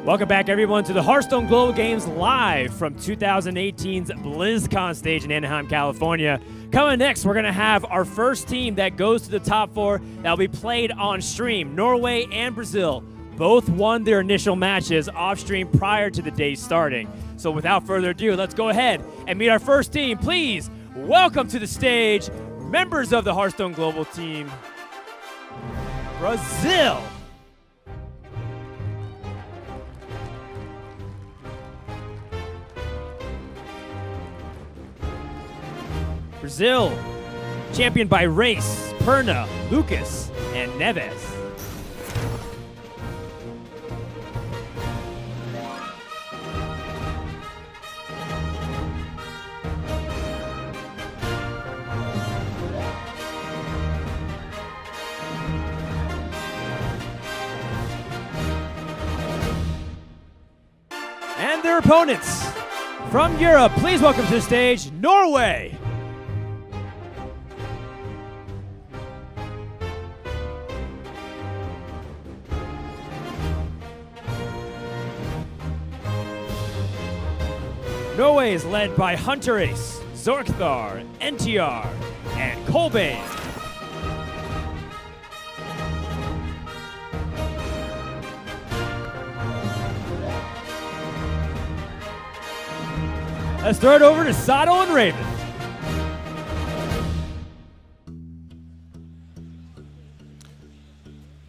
Welcome back, everyone, to the Hearthstone Global Games live from 2018's BlizzCon stage in Anaheim, California. Coming next, we're going to have our first team that goes to the top four that will be played on stream. Norway and Brazil both won their initial matches off stream prior to the day starting. So without further ado, let's go ahead and meet our first team. Please welcome to the stage members of the Hearthstone Global team, Brazil. Brazil, championed by Race, Perna, Lucas, and Neves. And their opponents from Europe, please welcome to the stage, Norway. Norway is led by Hunter Ace, Zorkthar, NTR, and Kolbane. Let's throw it over to Saddle and Raven.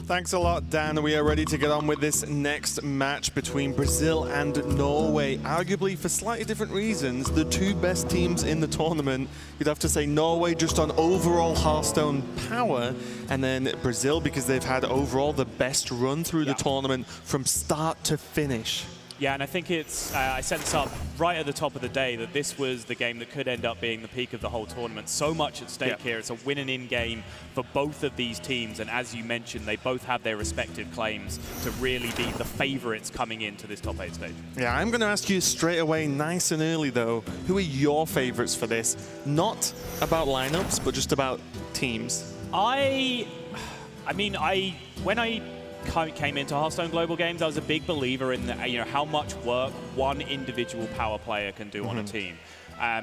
Thanks a lot, Dan. We are ready to get on with this next match between Brazil and Norway. Arguably, for slightly different reasons, the two best teams in the tournament. You'd have to say Norway just on overall Hearthstone power, and then Brazil because they've had overall the best run through the tournament from start to finish. Yeah, and I think it's, I set this up right at the top of the day that this was the game that could end up being the peak of the whole tournament. So much at stake here. It's a win-and-in game for both of these teams, and as you mentioned, they both have their respective claims to really be the favorites coming into this top 8 stage. Yeah, I'm going to ask you straight away, nice and early though, who are your favorites for this? Not about lineups, but just about teams. When I came into Hearthstone Global Games, I was a big believer in how much work one individual power player can do on a team.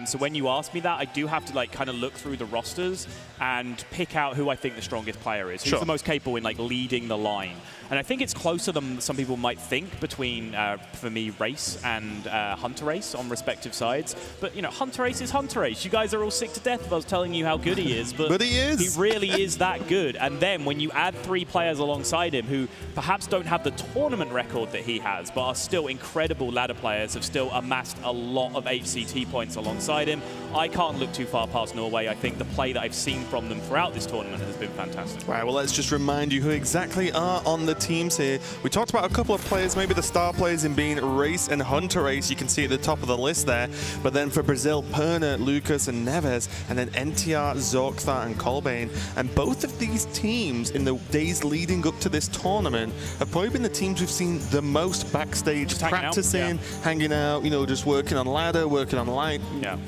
So when you ask me that, I do have to kind of look through the rosters and pick out who I think the strongest player is, who's the most capable in leading the line. And I think it's closer than some people might think between, for me, Race and Hunter Ace on respective sides. But Hunter Ace is Hunter Ace. You guys are all sick to death of us telling you how good he is, but he is. He really is that good. And then when you add 3 players alongside him who perhaps don't have the tournament record that he has, but are still incredible ladder players, have still amassed a lot of HCT points alongside him, I can't look too far past Norway. I think the play that I've seen from them throughout this tournament has been fantastic. Right, well, let's just remind you who exactly are on the teams here. We talked about a couple of players, maybe the star players in being Race and Hunter Ace. You can see at the top of the list there. But then for Brazil, Perna, Lucas, and Neves, and then NTR, Zorkthar, and Kolbane. And both of these teams in the days leading up to this tournament have probably been the teams we've seen the most backstage, just practicing, hanging out, just working on ladder, working on line,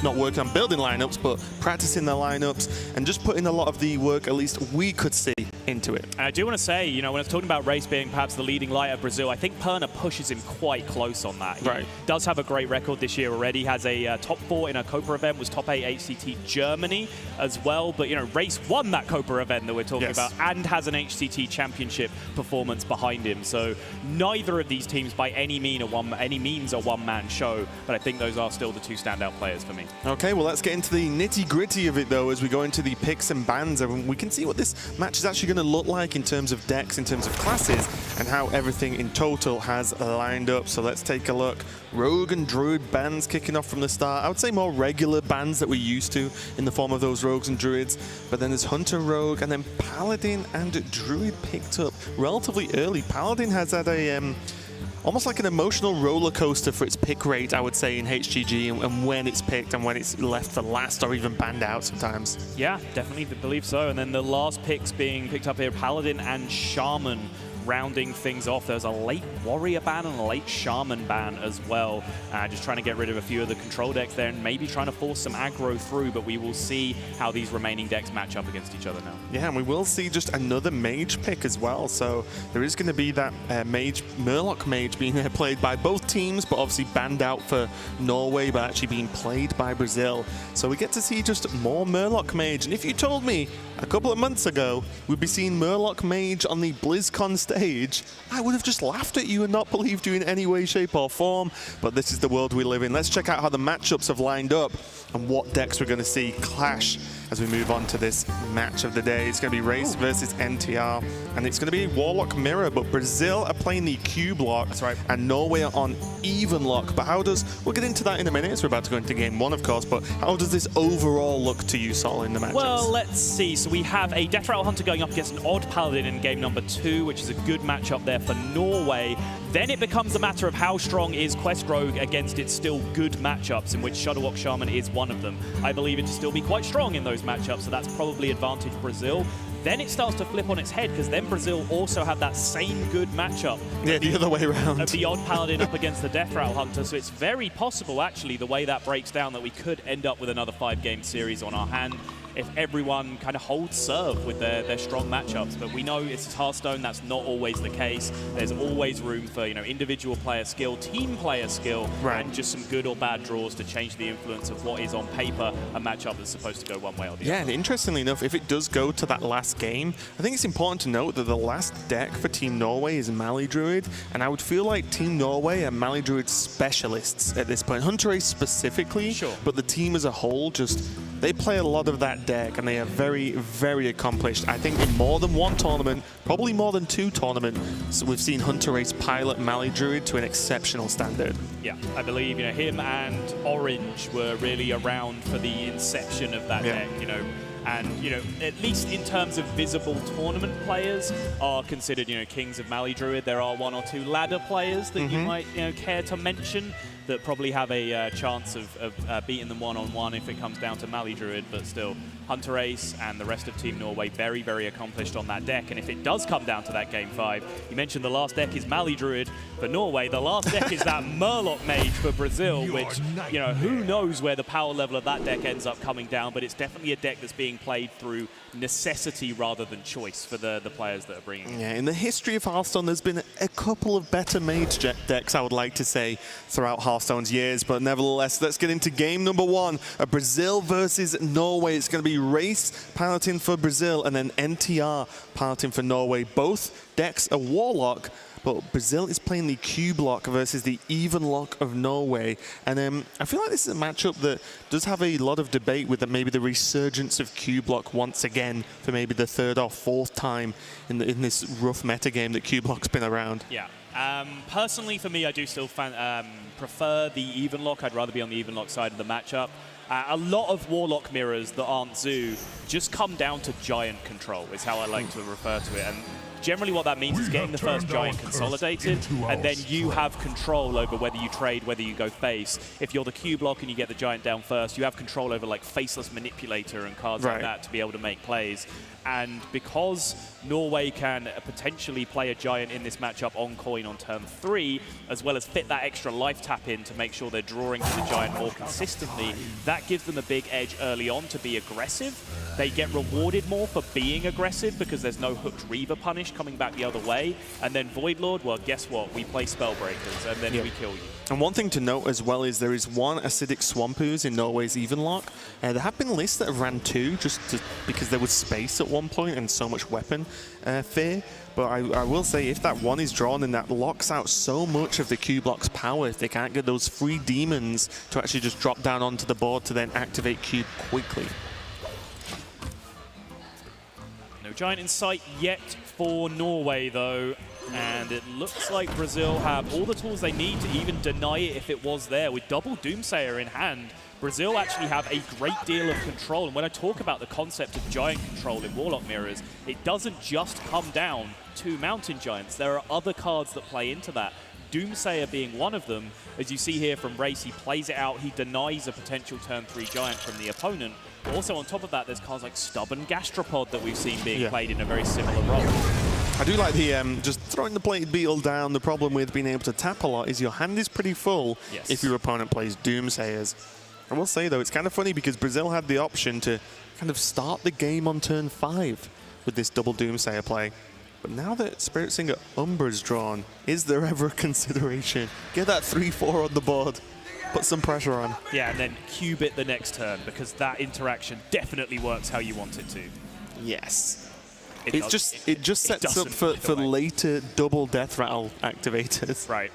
not working on building lineups, but practicing the lineups and just putting a lot of the work, at least we could see, into it. And I do want to say, when I was talking about Race being perhaps the leading light of Brazil, I think Perna pushes him quite close on that. He does have a great record this year already, has a top 4 in a Copa event, was top 8 HCT Germany as well, but Race won that Copa event that we're talking about and has an HCT championship performance behind him. So neither of these teams by any means a one-man show, but I think those are still the 2 standout players for me. Okay, well, let's get into the nitty-gritty of it though as we go into the picks and bans, and we can see what this match is actually going to look like in terms of decks, in terms of classes, and how everything in total has lined up. So let's take a look. Rogue and Druid bans kicking off from the start. I would say more regular bans that we're used to in the form of those Rogues and Druids. But then there's Hunter Rogue, and then Paladin and Druid picked up relatively early. Paladin has had a almost like an emotional roller coaster for its pick rate, I would say, in HGG, and when it's picked and when it's left for last or even banned out sometimes. Yeah, definitely believe so. And then the last picks being picked up here, Paladin and Shaman rounding things off, there's a late Warrior ban and a late Shaman ban as well. Just trying to get rid of a few of the control decks there and maybe trying to force some aggro through, but we will see how these remaining decks match up against each other now. Yeah, and we will see just another mage pick as well. So there is going to be that Murloc mage being played by both teams, but obviously banned out for Norway, but actually being played by Brazil. So we get to see just more Murloc mage. And if you told me a couple of months ago we'd be seeing Murloc mage on the BlizzCon stage, I would have just laughed at you and not believed you in any way, shape or form. But this is the world we live in. Let's check out how the matchups have lined up and what decks we're going to see clash as we move on to this match of the day. It's going to be Race versus NTR, and it's going to be a Warlock mirror, but Brazil are playing the cube lock. That's right. And Norway are on even lock. But how does, we'll get into that in a minute, so we're about to go into game one, of course, but how does this overall look to you, Sol, in the matchups? Well, let's see. So we have a Deathrattle Hunter going up against an odd Paladin in game number 2, which is a good matchup there for Norway. Then it becomes a matter of how strong is Quest Rogue against its still good matchups, in which Shuttlewalk Shaman is one of them. I believe it to still be quite strong in those matchups, so that's probably advantage Brazil. Then it starts to flip on its head, because then Brazil also have that same good matchup. Yeah, the other way around. Of the odd Paladin up against the Deathrattle Hunter, so it's very possible, actually, the way that breaks down, that we could end up with another 5-game series on our hand if everyone kind of holds serve with their strong matchups. But we know it's Hearthstone, that's not always the case. There's always room for, you know, individual player skill, team player skill, right, and just some good or bad draws to change the influence of what is on paper a matchup that's supposed to go one way or the other. Yeah, and interestingly enough, if it does go to that last game, I think it's important to note that the last deck for Team Norway is Mali Druid, and I would feel like Team Norway are Mali Druid specialists at this point. Hunter Ace specifically, sure, but the team as a whole, just they play a lot of that deck, and they are very, very accomplished. I think in more than one tournament, probably more than 2 tournaments, we've seen Hunter Ace pilot Mali Druid to an exceptional standard. Yeah, I believe, you know, him and Orange were really around for the inception of that deck, you know. And, you know, at least in terms of visible tournament players are considered, you know, kings of Mali Druid. There are 1 or 2 ladder players that you might, you know, care to mention that probably have a chance of beating them one-on-one if it comes down to Mali Druid, but still, Hunter Ace and the rest of Team Norway very, very accomplished on that deck. And if it does come down to that Game 5, you mentioned the last deck is Mali Druid for Norway. The last deck is that Murloc Mage for Brazil, which, you know, who knows where the power level of that deck ends up coming down, but it's definitely a deck that's being played through necessity rather than choice for the players that are bringing it. Yeah, in the history of Hearthstone, there's been a couple of better mage decks, I would like to say, throughout Hearthstone's years, but nevertheless, let's get into game number 1, Brazil versus Norway. It's going to be Race Paladin for Brazil and then NTR Paladin for Norway. Both decks are Warlock, but Brazil is playing the cube lock versus the even lock of Norway. And I feel like this is a matchup that does have a lot of debate with maybe the resurgence of cube lock once again for maybe the 3rd or 4th time in this rough meta game that cube lock's been around. Yeah. Personally, for me, I do still prefer the even lock. I'd rather be on the even lock side of the matchup. A lot of Warlock mirrors that aren't Zoo just come down to giant control, is how I like to refer to it. And generally what that means is getting the first giant consolidated, and then you have control over whether you trade, whether you go face. If you're the cube lock and you get the giant down first, you have control over like Faceless Manipulator and cards like that to be able to make plays. And because Norway can potentially play a giant in this matchup on coin on turn 3, as well as fit that extra life tap in to make sure they're drawing to the giant more consistently, that gives them a big edge early on to be aggressive. They get rewarded more for being aggressive because there's no Hooked Reaver punish coming back the other way. And then Void Lord, well, guess what? We play Spellbreakers, and then we kill you. And one thing to note as well is there is 1 Acidic Swamp Ooze in Norway's even lock. There have been lists that have ran 2 because there was space at one point and so much weapon fear. But I will say, if that 1 is drawn, then that locks out so much of the cube lock's power if they can't get those free demons to actually just drop down onto the board to then activate cube quickly. No giant in sight yet for Norway, though. And it looks like Brazil have all the tools they need to even deny it if it was there. With double Doomsayer in hand, Brazil actually have a great deal of control. And when I talk about the concept of giant control in Warlock mirrors, it doesn't just come down to Mountain Giants. There are other cards that play into that. Doomsayer being one of them. As you see here from Race, he plays it out, he denies a potential turn 3 giant from the opponent. But also on top of that, there's cards like Stubborn Gastropod that we've seen being played in a very similar role. I do like the just throwing the plated beetle down. The problem with being able to tap a lot is your hand is pretty full if your opponent plays Doomsayers. I will say, though, it's kind of funny because Brazil had the option to kind of start the game on turn 5 with this double Doomsayer play. But now that Spirit Singer Umbra's drawn, is there ever a consideration? Get that 3-4 on the board. Put some pressure on. Yeah, and then cube it the next turn, because that interaction definitely works how you want it to. Yes. It just sets up for later double Deathrattle activators. Right.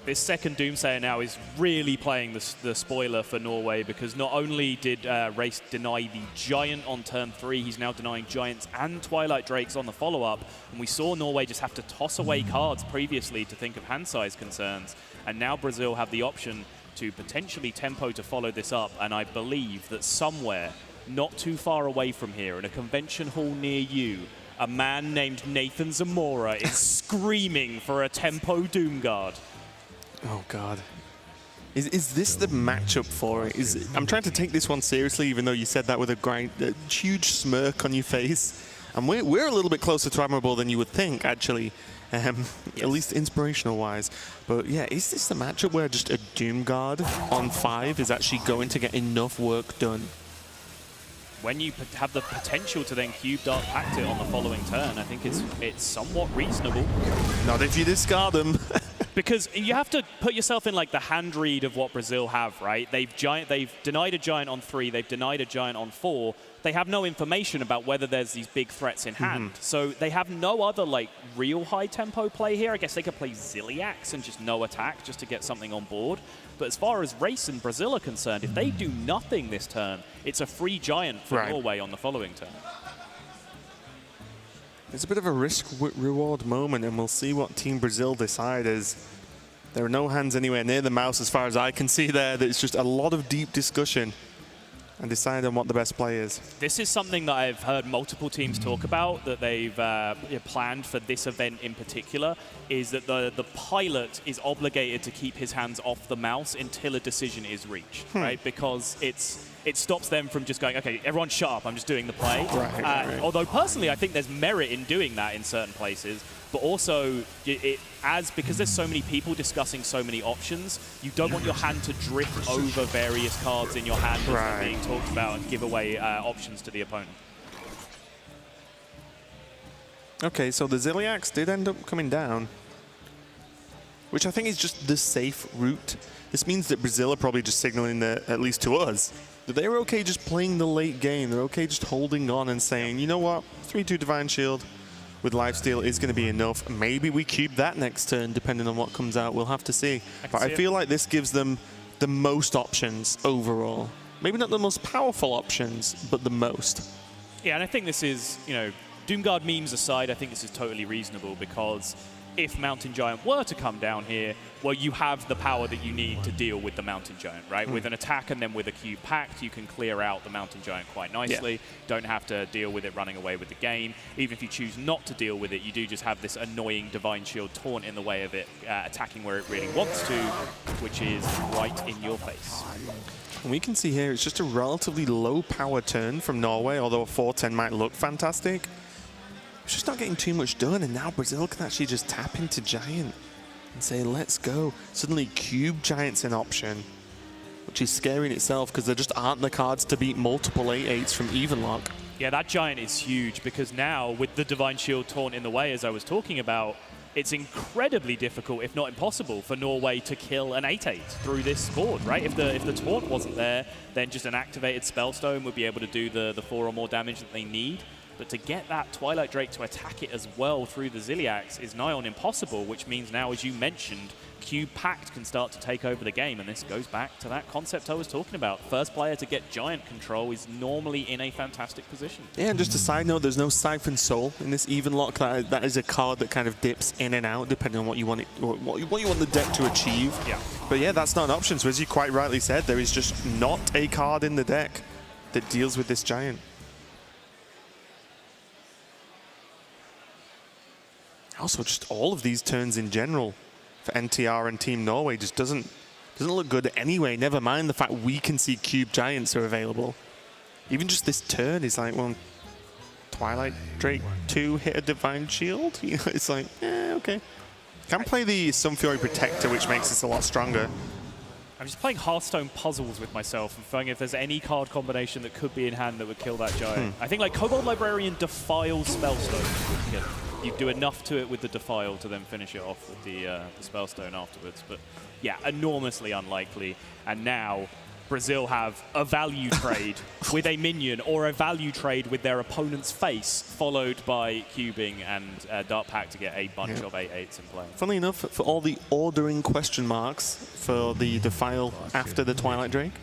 This second Doomsayer now is really playing the spoiler for Norway, because not only did Race deny the Giant on turn 3, he's now denying Giants and Twilight Drakes on the follow-up. And we saw Norway just have to toss away cards previously to think of hand size concerns. And now Brazil have the option to potentially tempo to follow this up. And I believe that somewhere not too far away from here, in a convention hall near you, a man named Nathan Zamora is screaming for a tempo Doomguard. Oh, God. Is this the matchup for it? I'm trying to take this one seriously, even though you said that with a huge smirk on your face. And we're a little bit closer to Admirable than you would think, actually, at least inspirational-wise. But, yeah, is this the matchup where just a Doomguard on 5 is actually going to get enough work done? When you have the potential to then cube Dark Pact it on the following turn, I think it's somewhat reasonable. Not if you discard them. Because you have to put yourself in like the hand read of what Brazil have, right? They've denied a Giant on 3, they've denied a Giant on 4. They have no information about whether there's these big threats in hand. So they have no other like real high tempo play here. I guess they could play Ziliax and just no attack just to get something on board. But as far as Race and Brazil are concerned, if they do nothing this turn, it's a free Giant for Norway on the following turn. It's a bit of a risk-reward moment, and we'll see what Team Brazil decide. As there are no hands anywhere near the mouse as far as I can see there. It's just a lot of deep discussion and decide on what the best play is. This is something that I've heard multiple teams talk about, that they've planned for this event in particular, is that the pilot is obligated to keep his hands off the mouse until a decision is reached, right? Because it stops them from just going, okay, everyone shut up, I'm just doing the play. Right. Although personally, I think there's merit in doing that in certain places, but also because there's so many people discussing so many options, you don't want your hand to drift over various cards in your hand as they're being talked about and give away options to the opponent. Okay, so the Ziliax did end up coming down, which I think is just the safe route. This means that Brazil are probably just signaling, at least to us, that they're okay just playing the late game. They're okay just holding on and saying, you know what, 3-2 Divine Shield with Lifesteal is going to be enough. Maybe we cube that next turn, depending on what comes out. We'll have to see. But I feel like this gives them the most options overall. Maybe not the most powerful options, but the most. Yeah, and I think this is, Doomguard memes aside, I think this is totally reasonable, because if Mountain Giant were to come down here, well, you have the power that you need to deal with the Mountain Giant, right? With an attack and then with a Cube Pact, you can clear out the Mountain Giant quite nicely. Don't have to deal with it running away with the game. Even if you choose not to deal with it, you do just have this annoying Divine Shield taunt in the way of it attacking where it really wants to, which is right in your face. And we can see here it's just a relatively low power turn from Norway, although a 4-10 might look fantastic. It's just not getting too much done, and now Brazil can actually just tap into Giant and say, let's go. Suddenly Cube Giant's an option, which is scary in itself because there just aren't the cards to beat multiple 8-8s from Evenlock. Yeah, that Giant is huge, because now with the Divine Shield taunt in the way, as I was talking about, it's incredibly difficult, if not impossible, for Norway to kill an 8-8 through this board, right? If the taunt wasn't there, then just an activated Spellstone would be able to do the 4 or more damage that they need. But to get that Twilight Drake to attack it as well through the Ziliax is nigh on impossible, which means now, as you mentioned, Cube Pact can start to take over the game, and this goes back to that concept I was talking about. First player to get Giant control is normally in a fantastic position. Yeah, and just a side note, there's no Siphon Soul in this Evenlock. That is a card that kind of dips in and out depending on what you want what you want the deck to achieve. Yeah. But yeah, that's not an option. So as you quite rightly said, there is just not a card in the deck that deals with this Giant. Also, just all of these turns in general for NTR and Team Norway just doesn't look good anyway. Never mind the fact we can see Cube Giants are available. Even just this turn is like, well, Twilight Drake 2 hit a Divine Shield? You know, it's like, okay. Can play the Sunfury Protector, which makes this a lot stronger. I'm just playing Hearthstone puzzles with myself and finding if there's any card combination that could be in hand that would kill that giant. I think like Kobold Librarian defiles Spellstone. Yeah, you do enough to it with the defile to then finish it off with the Spellstone afterwards. But yeah, enormously unlikely. And now Brazil have a value trade with a minion or a value trade with their opponent's face, followed by cubing and Dark Pact to get a bunch of 8/8s in play. Funnily enough, for all the ordering question marks for the Defile after the Twilight Drake,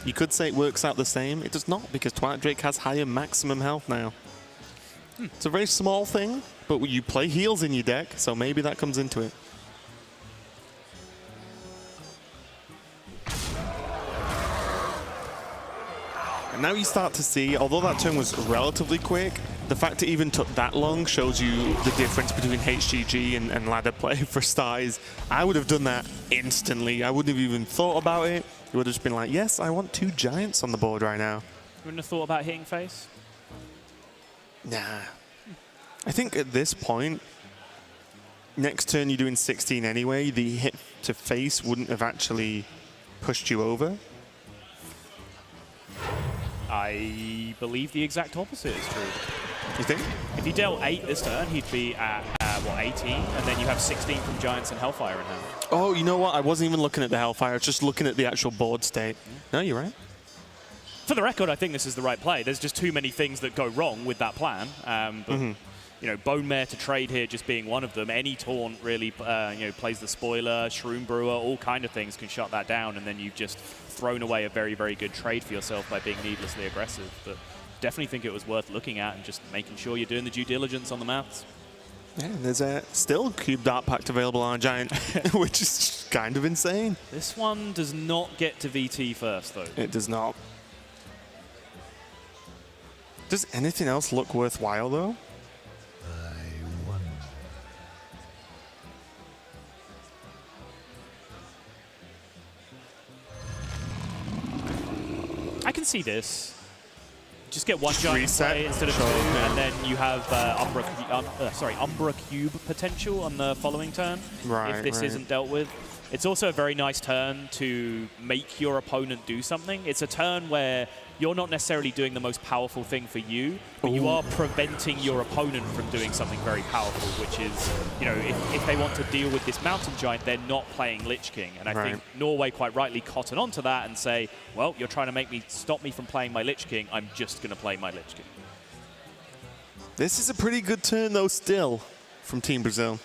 you could say it works out the same. It does not, because Twilight Drake has higher maximum health now. It's a very small thing, but you play heals in your deck, so maybe that comes into it. Now you start to see, although that turn was relatively quick, the fact it even took that long shows you the difference between HGG and ladder play for starters. I would have done that instantly. I wouldn't have even thought about it. You would have just been like, yes, I want 2 giants on the board right now. You wouldn't have thought about hitting face? Nah. I think at this point, next turn you're doing 16 anyway, the hit to face wouldn't have actually pushed you over. I believe the exact opposite is true. You think? If he dealt 8 this turn, he'd be at, what, 18? And then you have 16 from Giants and Hellfire in hand. Oh, you know what? I wasn't even looking at the Hellfire. I was just looking at the actual board state. No, you're right. For the record, I think this is the right play. There's just too many things that go wrong with that plan. But you know, Bone Mare to trade here just being one of them. Any taunt really, you know, plays the spoiler, Shroom Brewer, all kind of things can shut that down, and then you've just thrown away a very, very good trade for yourself by being needlessly aggressive. But definitely think it was worth looking at and just making sure you're doing the due diligence on the maths. Yeah, there's still Cube Dark Pact available on Giant, which is kind of insane. This one does not get to VT first, though. It does not. Does anything else look worthwhile, though? I can see this. Just get one giant reset play instead of 2, and then you have Umbra Cube potential on the following turn if this isn't dealt with. It's also a very nice turn to make your opponent do something. It's a turn where you're not necessarily doing the most powerful thing for you, but you are preventing your opponent from doing something very powerful, which is, you know, if they want to deal with this Mountain Giant, they're not playing Lich King. And I think Norway quite rightly cotton onto that and say, well, you're trying to stop me from playing my Lich King, I'm just going to play my Lich King. This is a pretty good turn, though, still, from Team Brazil.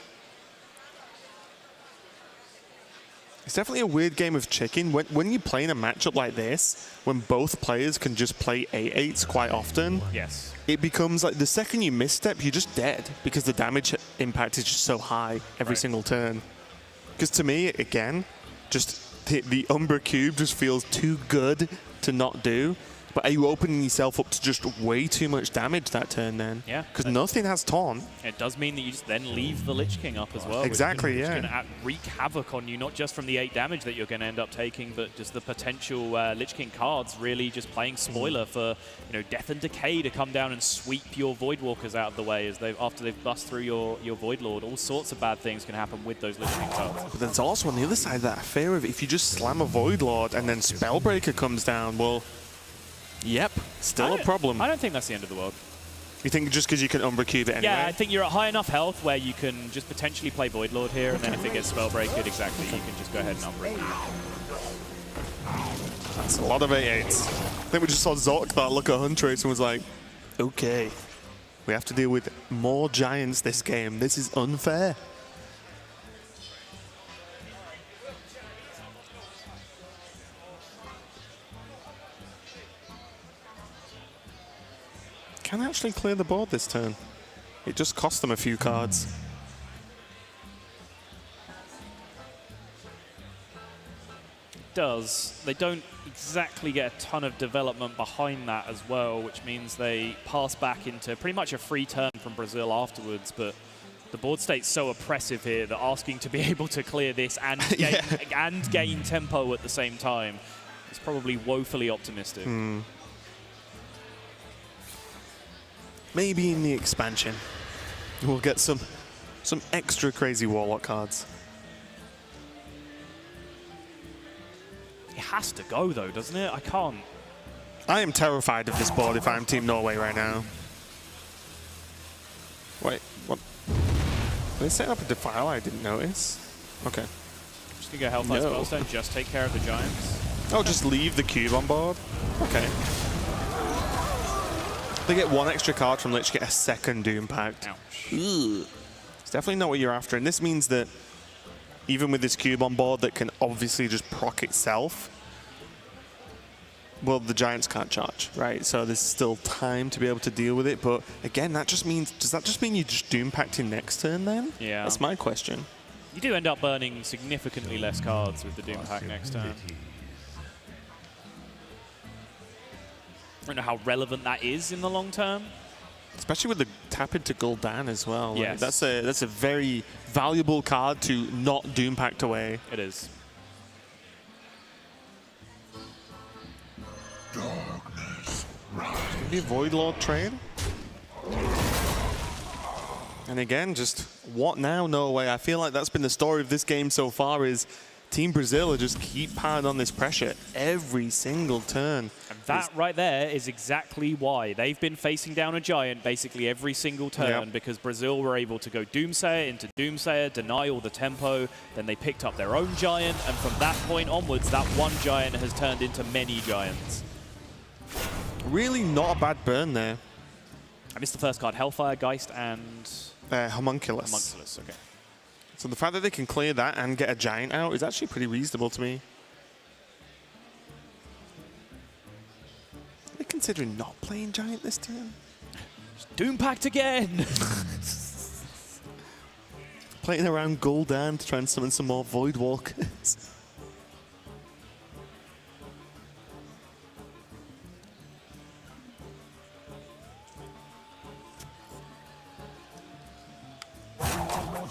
It's definitely a weird game of chicken. When you play in a matchup like this, when both players can just play 8/8s quite often, it becomes like the second you misstep, you're just dead because the damage impact is just so high every single turn. Because to me, again, just the Umbra Cube just feels too good to not do. But are you opening yourself up to just way too much damage that turn then? Yeah. Because nothing has taunt. It does mean that you just then leave the Lich King up as well. Exactly, which can wreak havoc on you, not just from the 8 damage that you're going to end up taking, but just the potential Lich King cards really just playing spoiler for, you know, Death and Decay to come down and sweep your Voidwalkers out of the way after they've bust through your Voidlord. All sorts of bad things can happen with those Lich King cards. But there's also on the other side that fear of if you just slam a Voidlord and then Spellbreaker comes down, well, yep, still a problem. I don't think that's the end of the world. You think just because you can Umbra Cube it anyway? Yeah, I think you're at high enough health where you can just potentially play Voidlord here, and then if it gets Spellbreakered, exactly, you can just go ahead and Umbra. That's a lot of 8/8s. I think we just saw Zork that look at Huntress and was like, okay, we have to deal with more giants this game. This is unfair. Can actually clear the board this turn. It just cost them a few cards. It does. They don't exactly get a ton of development behind that as well, which means they pass back into pretty much a free turn from Brazil afterwards, but the board state's so oppressive here that asking to be able to clear this and gain, and gain tempo at the same time is probably woefully optimistic. maybe in the expansion, we'll get some extra crazy Warlock cards. It has to go, though, doesn't it? I can't. I am terrified of this board if I'm Team Norway right now. Wait, what? Are they setting up a Defile I didn't notice? Okay. Just gonna go Hellfire Spellstone, just take care of the Giants. Oh, just leave the cube on board? Okay. They get one extra card from Lich, get a second Doom Pact. Ouch. It's definitely not what you're after, and this means that even with this cube on board that can obviously just proc itself, well, the Giants can't charge, right? So there's still time to be able to deal with it, but again, that just means, does that just mean you just Doom Pacting next turn then? Yeah. That's my question. You do end up burning significantly less cards with the Doom Pact next turn. I don't know how relevant that is in the long term. Especially with the tap into Gul'dan as well. Yes. Like, that's a very valuable card to not Doom Pact away. It is. Maybe a Void Lord trade. And again, just what now, Norway? I feel like that's been the story of this game so far is Team Brazil are just keep piling on this pressure every single turn. And that right there is exactly why. They've been facing down a Giant basically every single turn because Brazil were able to go Doomsayer into Doomsayer, deny all the tempo, then they picked up their own Giant, and from that point onwards, that one Giant has turned into many Giants. Really not a bad burn there. I missed the first card, Hellfire, Geist, and... Homunculus. Homunculus, okay. So the fact that they can clear that and get a Giant out is actually pretty reasonable to me. Are they considering not playing Giant this turn? Doom Pact again! Playing around Gul'dan to try and summon some more Void Walkers.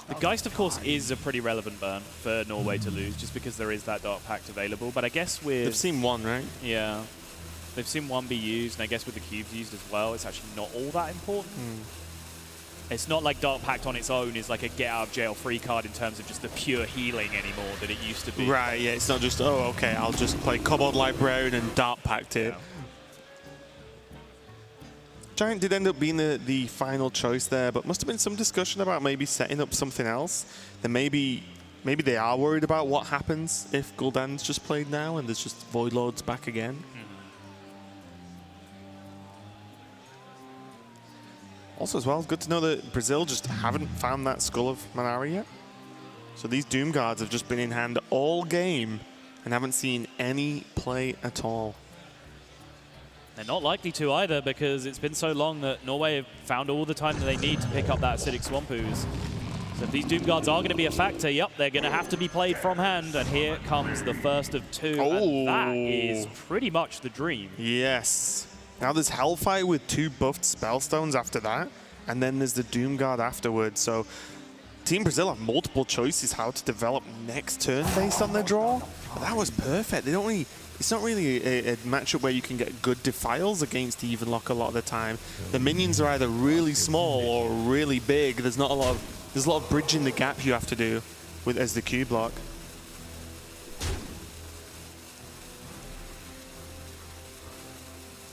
The Geist, of course, is a pretty relevant burn for Norway to lose, just because there is that Dark Pact available. But I guess with... They've seen one, right? Yeah. They've seen one be used, and I guess with the cubes used as well, it's actually not all that important. It's not like Dark Pact on its own is like a get-out-of-jail-free card in terms of just the pure healing anymore that it used to be. Right, yeah, it's not just, oh, okay, I'll just play Kobold Librarian and Dark Pact it. Yeah. Giant did end up being the final choice there, but must have been some discussion about maybe setting up something else. Then maybe they are worried about what happens if Gul'dan's just played now and there's just Void Lords back again. Also as well, good to know that Brazil just haven't found that Skull of Manara yet. So these Doom Guards have just been in hand all game and haven't seen any play at all. They're not likely to either, because it's been so long that Norway have found all the time that they need to pick up that Acidic Swamp Ooze. So if these Doom Guards are going to be a factor, yep, they're going to have to be played from hand. And here comes the first of two. And that is pretty much the dream. Yes. Now there's Hellfire with 2 buffed Spellstones after that. And then there's the Doom Guard afterwards. So Team Brazil have multiple choices how to develop next turn based on their draw. But that was perfect. They don't really... It's not really a matchup where you can get good defiles against Evenlock a lot of the time. The minions are either really small or really big. There's a lot of bridging the gap you have to do with as the Q block.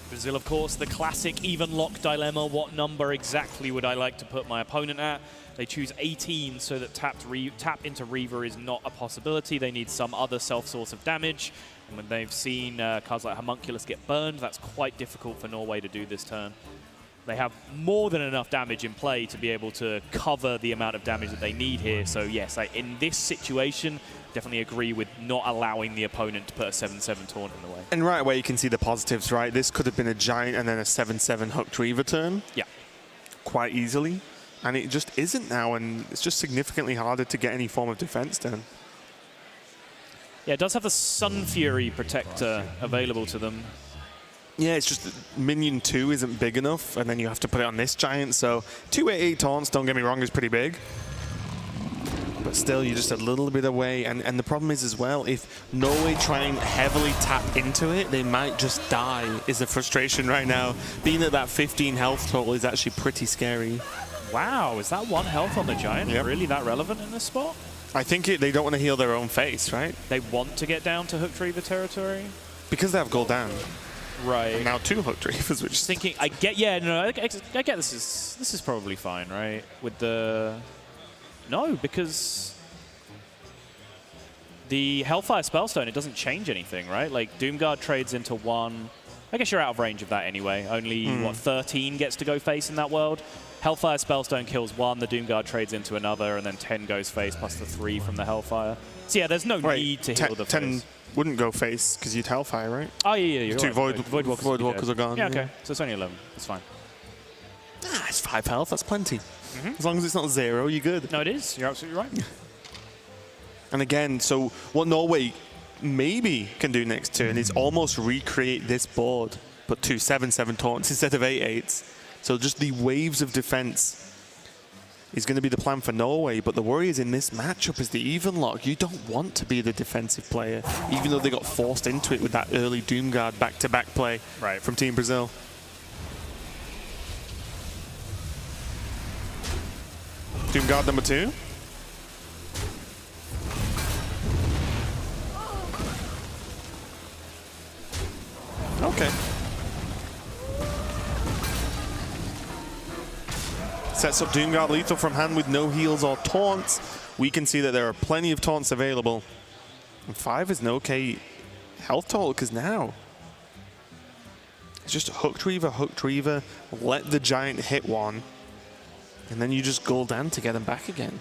Brazil, of course, the classic Evenlock dilemma. What number exactly would I like to put my opponent at? They choose 18 so that tap into Reaver is not a possibility. They need some other self-source of damage. And when they've seen cards like Homunculus get burned, that's quite difficult for Norway to do this turn. They have more than enough damage in play to be able to cover the amount of damage that they need here. So yes, in this situation, definitely agree with not allowing the opponent to put a 7-7 taunt in the way. And right away you can see the positives, right? This could have been a Giant and then a 7-7 Hooked Reaver turn. Yeah. Quite easily. And it just isn't now, and it's just significantly harder to get any form of defense done. Yeah, it does have the Sun Fury Protector available to them. Yeah, it's just that Minion 2 isn't big enough, and then you have to put it on this Giant, so 288 taunts, don't get me wrong, is pretty big. but still, you're just a little bit away. And the problem is as well, if Norway try and heavily tap into it, they might just die, is the frustration right now. Being at that 15 health total is actually pretty scary. Wow, is that 1 health on the Giant really that relevant in this spot? I think they don't want to heal their own face, right? They want to get down to Hook Reaver territory? Because they have Gul'dan. Right. And now 2 Hook Reavers, which... Thinking, I get this is probably fine, right? With the... No, because the Hellfire Spellstone, it doesn't change anything, right? Like, Doomguard trades into 1. I guess you're out of range of that anyway. Only, what, 13 gets to go face in that world? Hellfire Spellstone kills 1, the Doomguard trades into another, and then 10 goes face, plus the 3 from the Hellfire. So yeah, there's no need to heal the 10 face. Wouldn't go face, because you'd Hellfire, right? Oh, yeah, you're 2 right. Voidwalkers are gone. Yeah, okay. So it's only 11. It's fine. Ah, it's 5 health, that's plenty. As long as it's not 0, you're good. No, it is. You're absolutely right. And again, so what Norway maybe can do next turn is almost recreate this board, but 2 7/7 taunts instead of 8/8s. So just the waves of defense is going to be the plan for Norway, but the worry is in this matchup is the even lock. You don't want to be the defensive player, even though they got forced into it with that early Doomguard back-to-back play from Team Brazil. Doomguard number 2. Okay. Sets up Doomguard lethal from hand with no heals or taunts. We can see that there are plenty of taunts available. And 5 is an okay health total, because now it's just Hooked Reaver, let the Giant hit 1, and then you just Gul'dan to get him back again.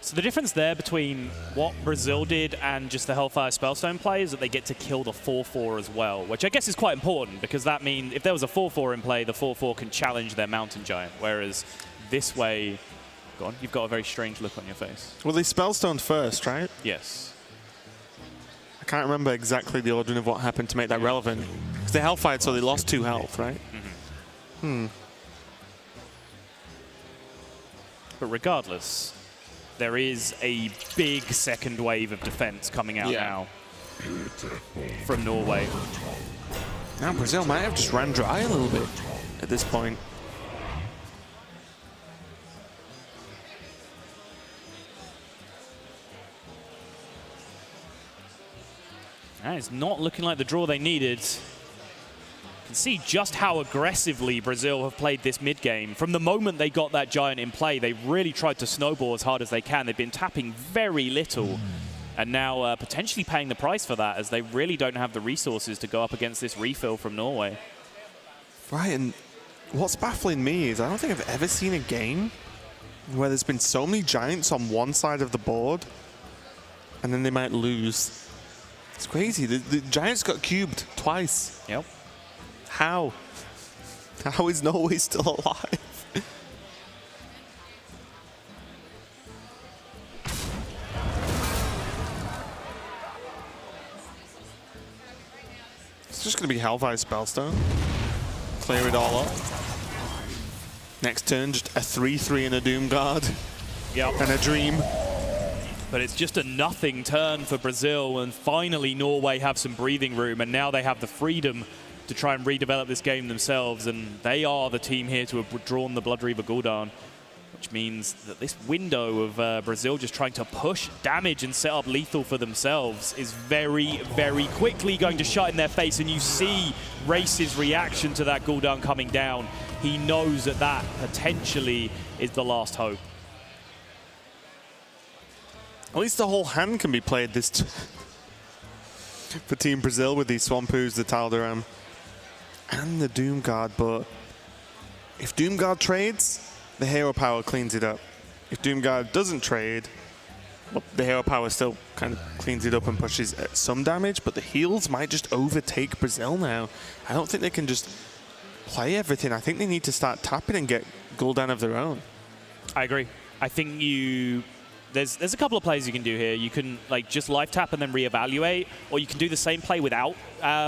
So the difference there between what Brazil did and just the Hellfire Spellstone play is that they get to kill the 4/4 as well, which I guess is quite important, because that means if there was a 4/4 in play, the 4/4 can challenge their Mountain Giant, whereas this way, go on, you've got a very strange look on your face. Well, they Spellstoned first, right? Yes. I can't remember exactly the ordering of what happened to make that relevant. Because they Hellfired, so they lost 2 health, right? But regardless, there is a big second wave of defense coming out now from Norway. Now Brazil might have just ran dry a little bit at this point. And it's not looking like the draw they needed. You can see just how aggressively Brazil have played this mid-game. From the moment they got that Giant in play, they really tried to snowball as hard as they can. They've been tapping very little, and now potentially paying the price for that, as they really don't have the resources to go up against this refill from Norway. Right, and what's baffling me is I don't think I've ever seen a game where there's been so many Giants on one side of the board, and then they might lose. It's crazy. The Giants got cubed twice. Yep. How? How is Norway still alive? It's just going to be Hellfire Spellstone. Clear it all up. Next turn, just a 3/3 and a Doomguard. Yep. And a Dream. But it's just a nothing turn for Brazil, and finally Norway have some breathing room, and now they have the freedom to try and redevelop this game themselves, and they are the team here to have drawn the Blood Reaver Gul'dan, which means that this window of Brazil just trying to push damage and set up lethal for themselves is very, very quickly going to shut in their face, and you see Race's reaction to that Gul'dan coming down. He knows that that potentially is the last hope. At least the whole hand can be played this for Team Brazil with these Swampoos, the Tal'Daram, and the Doomguard. But if Doomguard trades, the hero power cleans it up. If Doomguard doesn't trade, well, the hero power still kind of cleans it up and pushes some damage, but the heals might just overtake Brazil now. I don't think they can just play everything. I think they need to start tapping and get Gul'dan of their own. I agree. I think there's a couple of plays you can do here. You can like just life tap and then reevaluate, or you can do the same play without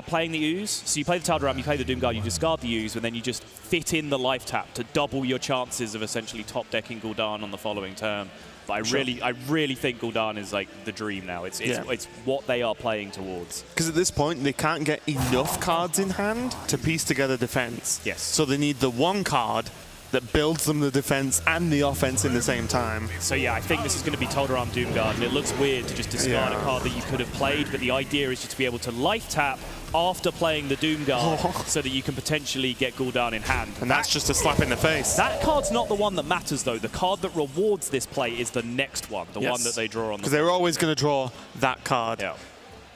playing the ooze. So you play the Tal'Daram, you play the Doomguard, you discard the ooze, and then you just fit in the life tap to double your chances of essentially top decking Gul'dan on the following turn. But I really think Gul'dan is like the dream now. It's what they are playing towards. Because at this point, they can't get enough cards in hand to piece together defense. Yes. So they need the one card that builds them the defense and the offense in the same time. So yeah, I think this is going to be Tal'Daram Doomguard, and it looks weird to just discard a card that you could have played, but the idea is just to be able to life tap after playing the Doomguard so that you can potentially get Gul'dan in hand. And that's just a slap in the face. That card's not the one that matters, though. The card that rewards this play is the next one, the one that they draw on the because they're always going to draw that card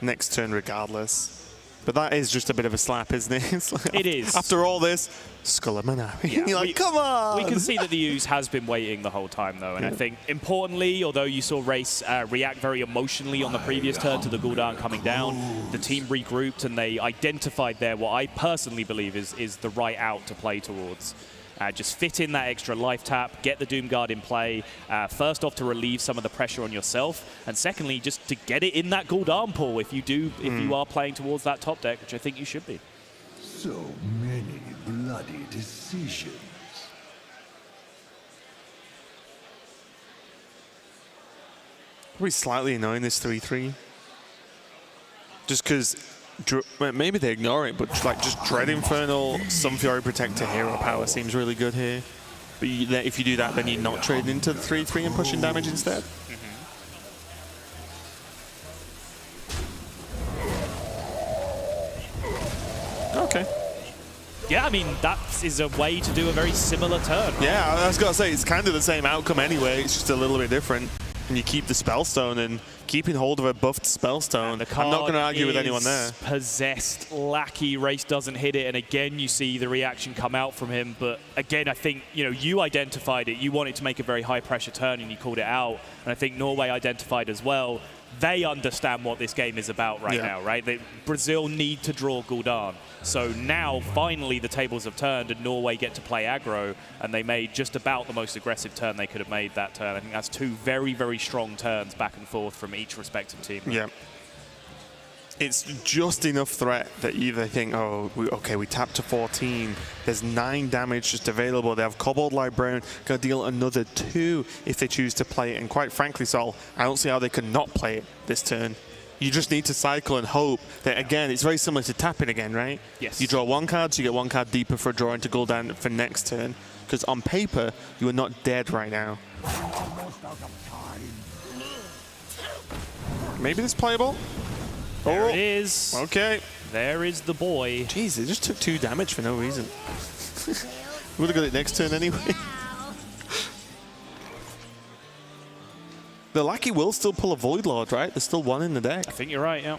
next turn regardless. But that is just a bit of a slap, isn't it? Like, it is. After all this, Skullmanari. Yeah, you're like, come on! We can see that the ooze has been waiting the whole time, though. And I think, importantly, although you saw Race react very emotionally on the previous turn to the Gul'dan coming down, the team regrouped and they identified there what I personally believe is the right out to play towards. Just fit in that extra life tap, get the Doomguard in play, first off to relieve some of the pressure on yourself, and secondly just to get it in that Gul'dan pool if you are playing towards that top deck, which I think you should be. So many bloody decisions. Probably slightly annoying, this 3-3. Just because maybe they ignore it, but like just Dread Infernal, Sunfury Protector, Hero Power seems really good here. But if you do that, then you're not trading into the 3-3 and pushing damage instead. Okay. Yeah, I mean, that is a way to do a very similar turn. Yeah, I was going to say, it's kind of the same outcome anyway, it's just a little bit different. And you keep the Spellstone, and keeping hold of a buffed Spellstone, I'm not going to argue with anyone there. Possessed, Lackey, Race doesn't hit it, and again you see the reaction come out from him. But again, I think you identified it. You wanted to make a very high pressure turn, and you called it out. And I think Norway identified as well. They understand what this game is about right now, right? Brazil need to draw Gul'dan. So now, finally, the tables have turned and Norway get to play aggro, and they made just about the most aggressive turn they could have made that turn. I think that's two very, very strong turns back and forth from each respective team. Yeah. It's just enough threat that they think, oh, okay, we tapped to 14. There's 9 damage just available. They have Kobold Librarian, going to deal another 2 if they choose to play it. And quite frankly, Sol, I don't see how they could not play it this turn. You just need to cycle and hope that, again, it's very similar to tapping again, right? Yes. You draw 1 card, so you get 1 card deeper for drawing to Gul'dan for next turn. Because on paper, you are not dead right now. Maybe this playable? There it is. Okay. There is the boy. Jeez, it just took 2 damage for no reason. Would have got it next turn anyway. The Lackey will still pull a Void Lord, right? There's still 1 in the deck. I think you're right, yeah.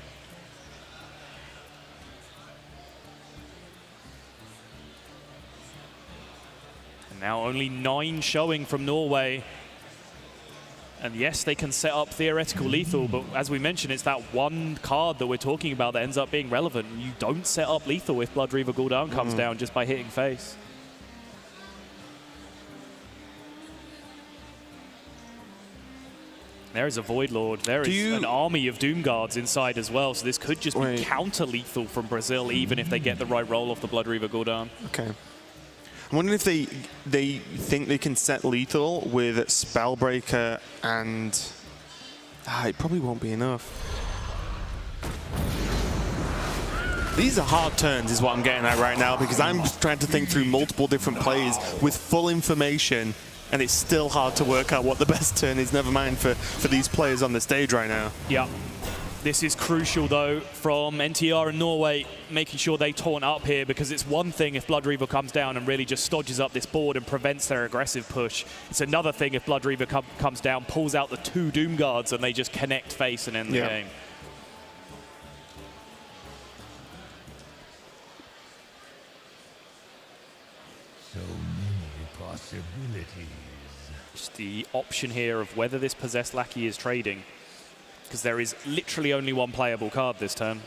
And now only 9 showing from Norway. And yes, they can set up theoretical lethal, but as we mentioned, it's that one card that we're talking about that ends up being relevant. You don't set up lethal if Blood Reaver Gul'dan comes down just by hitting face. There is a Void Lord. There is an army of Doomguards inside as well, so this could just be counter-lethal from Brazil, even if they get the right roll off the Blood Reaver Gul'dan. Okay. I'm wondering if they think they can set lethal with Spellbreaker and... it probably won't be enough. These are hard turns is what I'm getting at right now, because I'm just trying to think through multiple different plays with full information, and it's still hard to work out what the best turn is, never mind for these players on the stage right now. Yeah. This is crucial, though, from NTR and Norway, making sure they taunt up here, because it's one thing if Blood Reaver comes down and really just stodges up this board and prevents their aggressive push. It's another thing if Blood Reaver comes down, pulls out the 2 Doomguards, and they just connect face and end the game. So many possibilities. Just the option here of whether this Possessed Lackey is trading, because there is literally only 1 playable card this turn.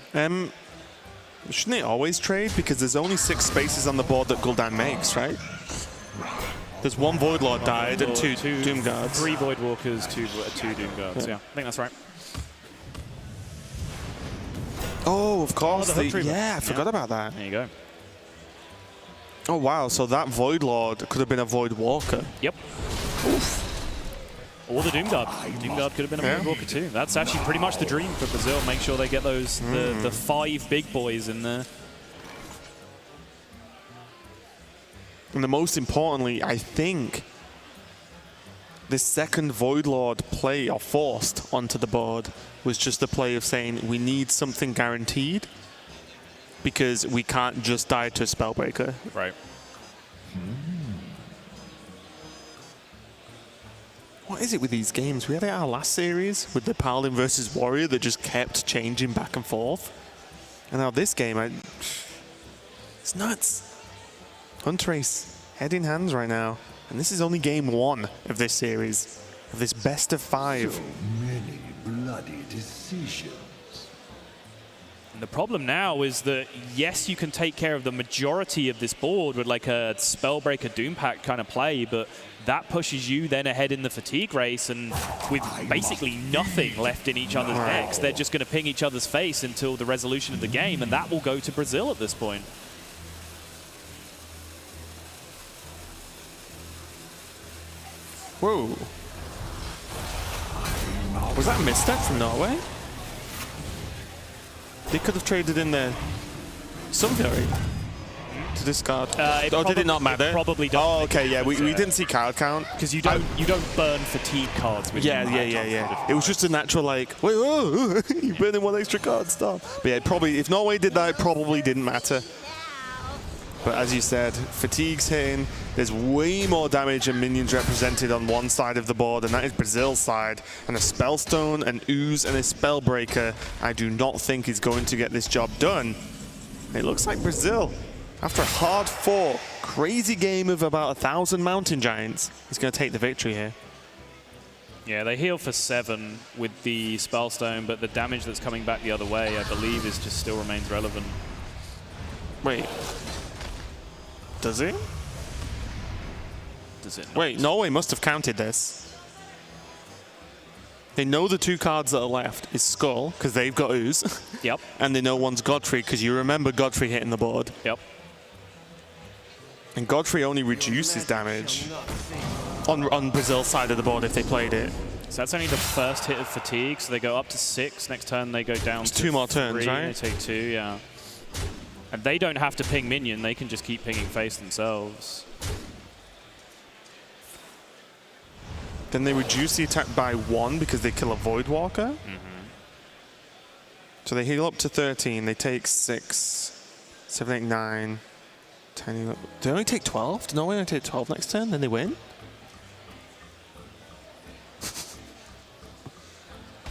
Shouldn't it always trade? Because there's only 6 spaces on the board that Gul'dan makes, right? There's one Void Lord died and two Doom Guards. 3 Void Walkers, 2 Doom Guards. Yeah, I think that's right. Oh, of course. the Hook Trooper. Yeah, I forgot about that. There you go. Oh, wow. So that Void Lord could have been a Void Walker. Yep. Oof. Or the Doom Guard. Doom Guard could have been a Void Walker too. That's actually pretty much the dream for Brazil. Make sure they get those the 5 big boys in there. And the most importantly, I think this second Void Lord play or forced onto the board was just the play of saying we need something guaranteed because we can't just die to a Spellbreaker. Right. What is it with these games? We had it our last series with the Paladin versus Warrior that just kept changing back and forth. And now this game, it's nuts. Huntrace, head in hands right now. And this is only game 1 of this series, of this best of 5. So many bloody decisions. And the problem now is that, yes, you can take care of the majority of this board with like a Spellbreaker Doom Pact kind of play, but that pushes you then ahead in the fatigue race, and with basically nothing left in each other's decks, they're just going to ping each other's face until the resolution of the game, and that will go to Brazil at this point. Whoa. Was that a misstep from Norway? They could have traded in their Sunfury to discard. Did it not matter? It probably does. Oh, okay, yeah. We didn't see card count. Because you don't burn fatigue cards. With Yeah. It was just a natural like, wait, whoa, you're burning 1 extra card, stop. But yeah, probably, if Norway did that, it probably didn't matter. But as you said, fatigue's hitting. There's way more damage and minions represented on one side of the board, and that is Brazil's side. And a Spellstone, an Ooze, and a Spellbreaker, I do not think is going to get this job done. It looks like Brazil, after a hard-fought, crazy game of about 1,000 Mountain Giants, is going to take the victory here. Yeah, they heal for 7 with the Spellstone, but the damage that's coming back the other way, I believe, is just still remains relevant. Wait. Does it? Does it not? Wait, Norway must have counted this. They know the 2 cards that are left is Skull, because they've got Ooze. Yep. And they know one's Godfrey, because you remember Godfrey hitting the board. Yep. And Godfrey only reduces damage on Brazil's side of the board if they played it. So that's only the first hit of fatigue, so they go up to 6. Next turn they go down to 2 more turns, 3. right? They take 2, yeah. And they don't have to ping minion, they can just keep pinging face themselves. Then they reduce the attack by 1 because they kill a Void Walker. So they heal up to 13. They take 6, 7, 8, 9, 10, 11. Do they only take 12? Do Norway only take 12 next turn? Then they win?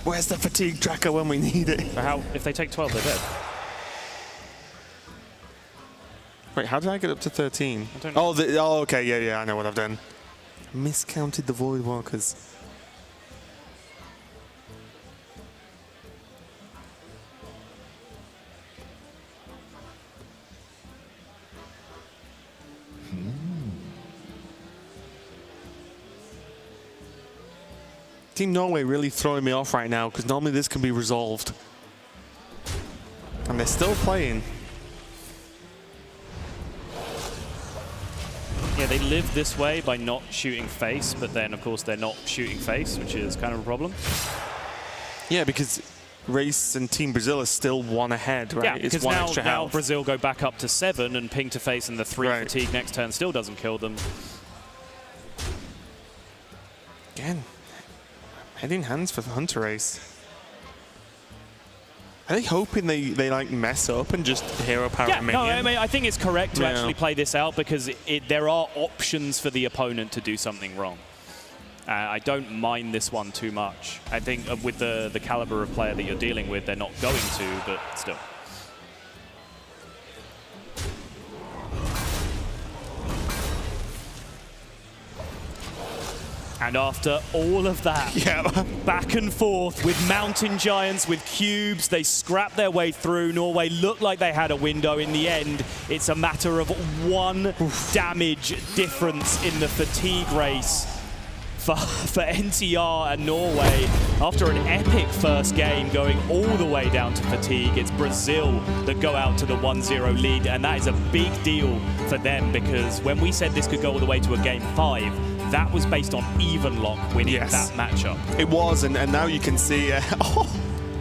Where's the fatigue tracker when we need it? So if they take 12, they're dead. Wait, how did I get up to 13? I don't know. Oh, okay, yeah, I know what I've done. Miscounted the Void Walkers. Team Norway really throwing me off right now, because normally this can be resolved. And they're still playing. Yeah, they live this way by not shooting face, but then, of course, they're not shooting face, which is kind of a problem. Yeah, because Race and Team Brazil are still 1 ahead, right? Yeah, because it's 1 extra now health. Brazil go back up to 7 and ping to face, and the 3 Right. fatigue next turn still doesn't kill them. Again, head in hands for the Hunter Race. Are they hoping they like mess up and just hero power Yeah, minion? no, I mean, I think it's correct to Yeah. actually play this out because there are options for the opponent to do something wrong. I don't mind this one too much. I think with the caliber of player that you're dealing with, they're not going to, but still. And after all of that, back and forth with mountain giants, with cubes, they scrapped their way through. Norway looked like they had a window. In the end, it's a matter of 1 damage difference in the fatigue race for NTR and Norway. After an epic first game going all the way down to fatigue, it's Brazil that go out to the 1-0 lead, and that is a big deal for them, because when we said this could go all the way to a game 5, that was based on even lock winning that matchup. It was, and now you can see.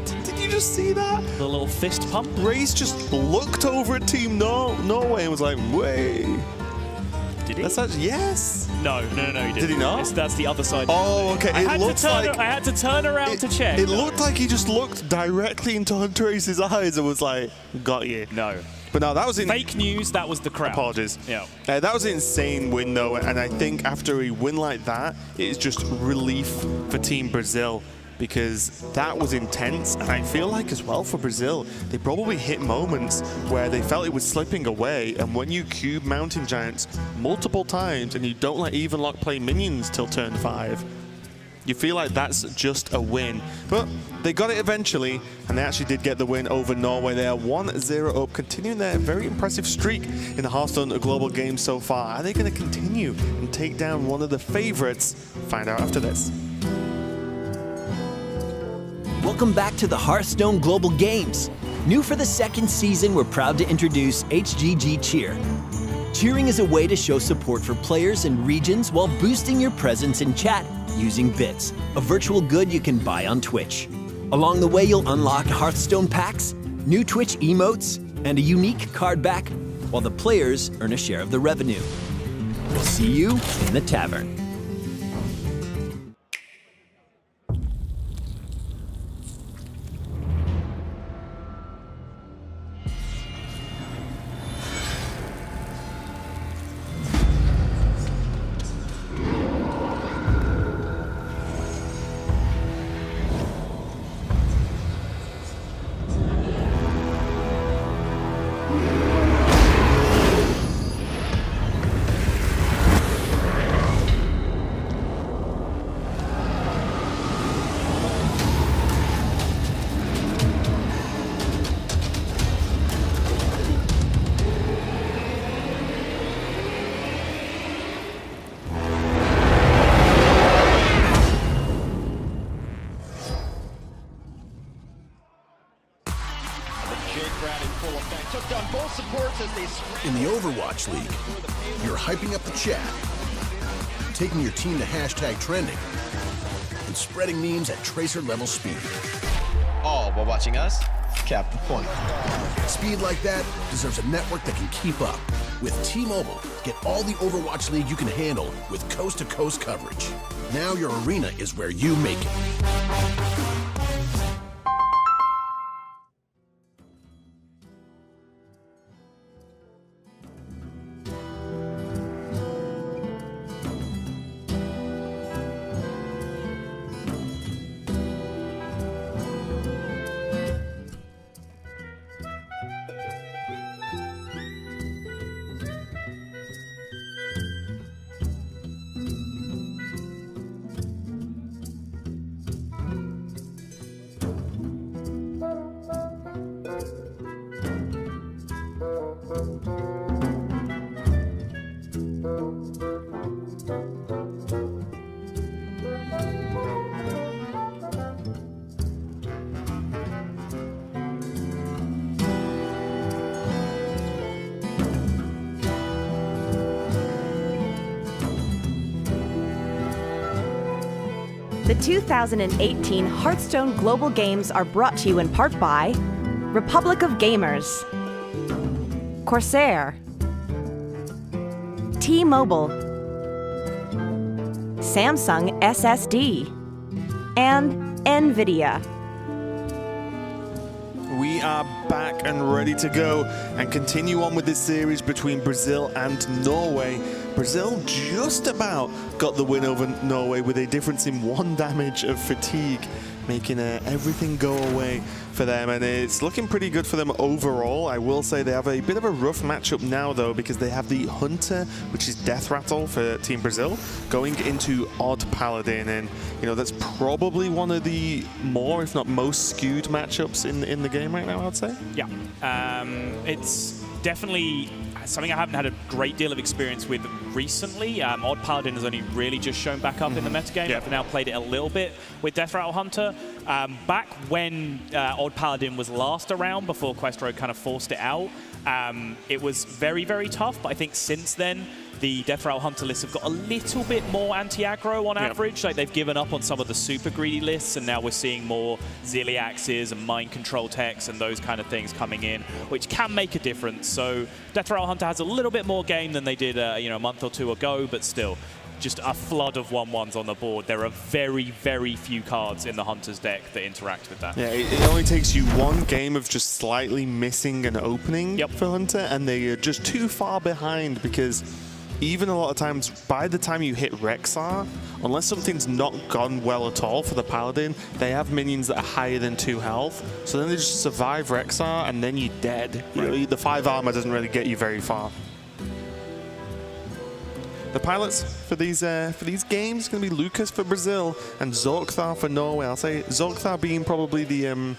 Did you just see that? The little fist pump. Race just looked over at Team Norway and was like, "Wait." Did he? That's actually, yes. No, he didn't. Did he not? That's the other side. Oh, okay. I had to turn around to check. It looked like he just looked directly into Hunter Ace's eyes and was like, "Got you." No. But no, that was fake news. That was the crowd. Apologies. Yeah. That was an insane win, though, and I think after a win like that, it is just relief for Team Brazil, because that was intense. And I feel like as well for Brazil, they probably hit moments where they felt it was slipping away. And when you cube mountain giants multiple times and you don't let even lock play minions till turn 5, you feel like that's just a win. But they got it eventually, and they actually did get the win over Norway. They are 1-0 up, continuing their very impressive streak in the Hearthstone Global Games so far. Are they going to continue and take down one of the favorites? Find out after this. Welcome back to the Hearthstone Global Games. New for the second season, we're proud to introduce HGG Cheer. Cheering is a way to show support for players and regions while boosting your presence in chat using bits, a virtual good you can buy on Twitch. Along the way, you'll unlock Hearthstone packs, new Twitch emotes, and a unique card back, while the players earn a share of the revenue. We'll see you in the tavern. In the Overwatch League, you're hyping up the chat, taking your team to hashtag trending, and spreading memes at tracer level speed. All while watching us cap the point. Speed like that deserves a network that can keep up. With T-Mobile, get all the Overwatch League you can handle with coast-to-coast coverage. Now your arena is where you make it. The 2018 Hearthstone Global Games are brought to you in part by Republic of Gamers, Corsair, T-Mobile, Samsung SSD, and NVIDIA. We are back and ready to go and continue on with this series between Brazil and Norway. Brazil just about got the win over Norway with a difference in 1 damage of fatigue. making everything go away for them, and it's looking pretty good for them overall. I will say they have a bit of a rough matchup now, though, because they have the Hunter, which is Deathrattle for Team Brazil, going into Odd Paladin, and you know that's probably one of the more, if not most, skewed matchups in the game right now, I'd say. Yeah, it's definitely something I haven't had a great deal of experience with recently. Odd Paladin has only really just shown back up in the metagame. Yeah. I've now played it a little bit with Deathrattle Hunter. Back when Odd Paladin was last around, before Questro kind of forced it out, it was very, very tough. But I think since then, the Deathrattle Hunter lists have got a little bit more anti-aggro on average. Like they've given up on some of the super greedy lists, and now we're seeing more Ziliaxes and mind control techs and those kind of things coming in, which can make a difference. So Deathrattle Hunter has a little bit more game than they did you know, a month or two ago, but still, just a flood of 1/1s on the board. There are very, very few cards in the Hunter's deck that interact with that. Yeah, it only takes you one game of just slightly missing an opening for Hunter, and they are just too far behind, because even a lot of times, by the time you hit Rexar, unless something's not gone well at all for the Paladin, they have minions that are higher than 2 health. So then they just survive Rexar, and then you're dead. You know, the 5 armor doesn't really get you very far. The pilots for these games are going to be Lucas for Brazil and Zorkthar for Norway. I'll say Zorkthar being probably the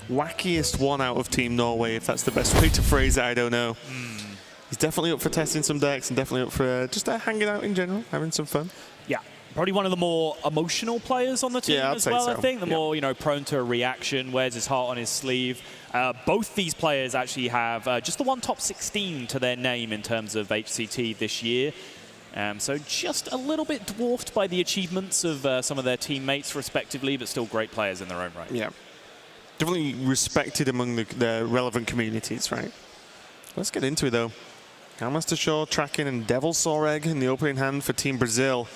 wackiest one out of Team Norway, if that's the best way to phrase it. I don't know. He's definitely up for testing some decks, and definitely up for just hanging out in general, having some fun. Yeah, probably one of the more emotional players on the team as well, so. I think. The more, you know, prone to a reaction, wears his heart on his sleeve. Both these players actually have just the one top 16 to their name in terms of HCT this year. So just a little bit dwarfed by the achievements of some of their teammates, respectively, but still great players in their own right. Yeah. Definitely respected among the relevant communities, right? Let's get into it, though. Galmaster Shaw tracking and Devil Saw Egg in the opening hand for Team Brazil,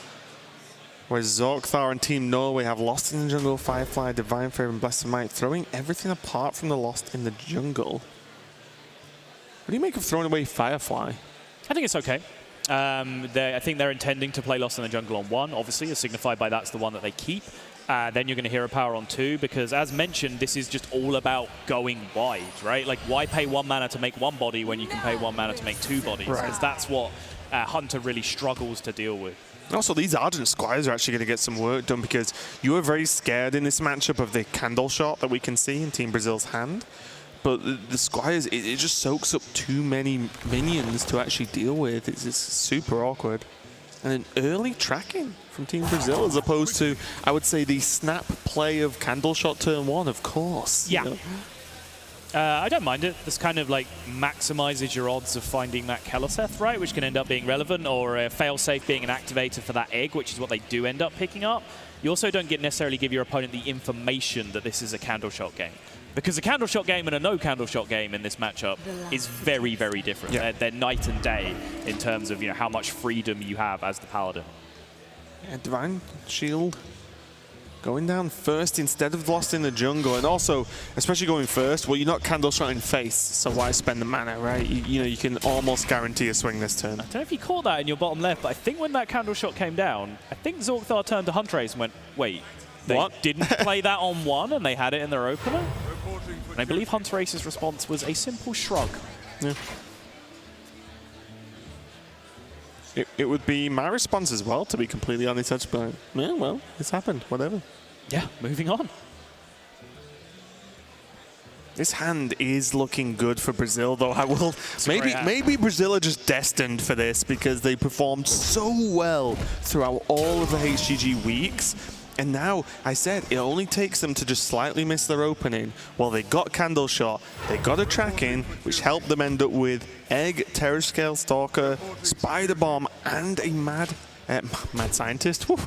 whereas Zorkthar and Team Norway have Lost in the Jungle, Firefly, Divine Favor, and Blessed Might, throwing everything apart from the Lost in the Jungle. What do you make of throwing away Firefly? I think it's okay. I think they're intending to play Lost in the Jungle on 1, obviously, as signified by that's the one that they keep. Then you're going to Hero Power on 2, because as mentioned, this is just all about going wide, right? Like, why pay 1 mana to make 1 body when you can pay 1 mana to make 2 bodies? Because that's what Hunter really struggles to deal with. Also, these Ardent Squires are actually going to get some work done, because you were very scared in this matchup of the Candle Shot that we can see in Team Brazil's hand. But the Squires, it just soaks up too many minions to actually deal with. It's super awkward. And an early tracking from Team Brazil, as opposed to, I would say, the snap play of Candle Shot turn 1, of course. Yeah. You know? I don't mind it. This kind of like maximizes your odds of finding that Keloseth, right? Which can end up being relevant, or a failsafe being an activator for that egg, which is what they do end up picking up. You also don't necessarily give your opponent the information that this is a Candle Shot game. Because a Candle Shot game and a no Candle Shot game in this matchup is very, very different. Yeah. They're night and day in terms of, you know, how much freedom you have as the Paladin. Yeah, Divine Shield going down first instead of Lost in the Jungle, and also, especially going first, well, you're not Candle Shot in face, so why spend the mana, right? You know, you can almost guarantee a swing this turn. I don't know if you caught that in your bottom left, but I think when that Candle Shot came down, I think Zorkthar turned to Huntrace and went, wait, they didn't play that on 1 and they had it in their opener? And I believe Huntrace's response was a simple shrug. Yeah. It would be my response as well, to be completely honest. But yeah, well, it's happened. Whatever. Yeah, moving on. This hand is looking good for Brazil, though. I will maybe Brazil are just destined for this, because they performed so well throughout all of the HGG weeks. And now, I said, it only takes them to just slightly miss their opening. Well, they got Candle Shot, they got a track-in, which helped them end up with Egg, Terror Scale Stalker, Spider Bomb, and a Mad Scientist. Woo.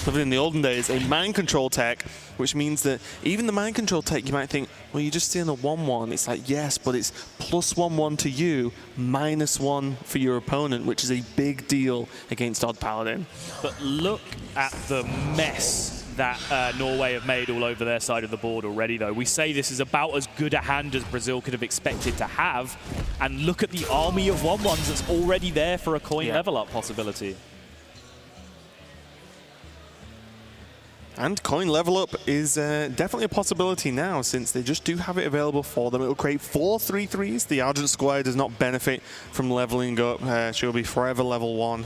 Living in the olden days, a Mind Control tech, which means that even the Mind Control tech, you might think, well, you're just seeing a 1-1. It's like, yes, but it's plus 1-1 to you, -1 for your opponent, which is a big deal against Odd Paladin. But look at the mess that Norway have made all over their side of the board already, though. We say this is about as good a hand as Brazil could have expected to have, and look at the army of 1-1s that's already there for a coin level up possibility. And coin level up is definitely a possibility now, since they just do have it available for them. It will create 4 3-3s. The Argent Squire does not benefit from leveling up. She'll be forever level 1.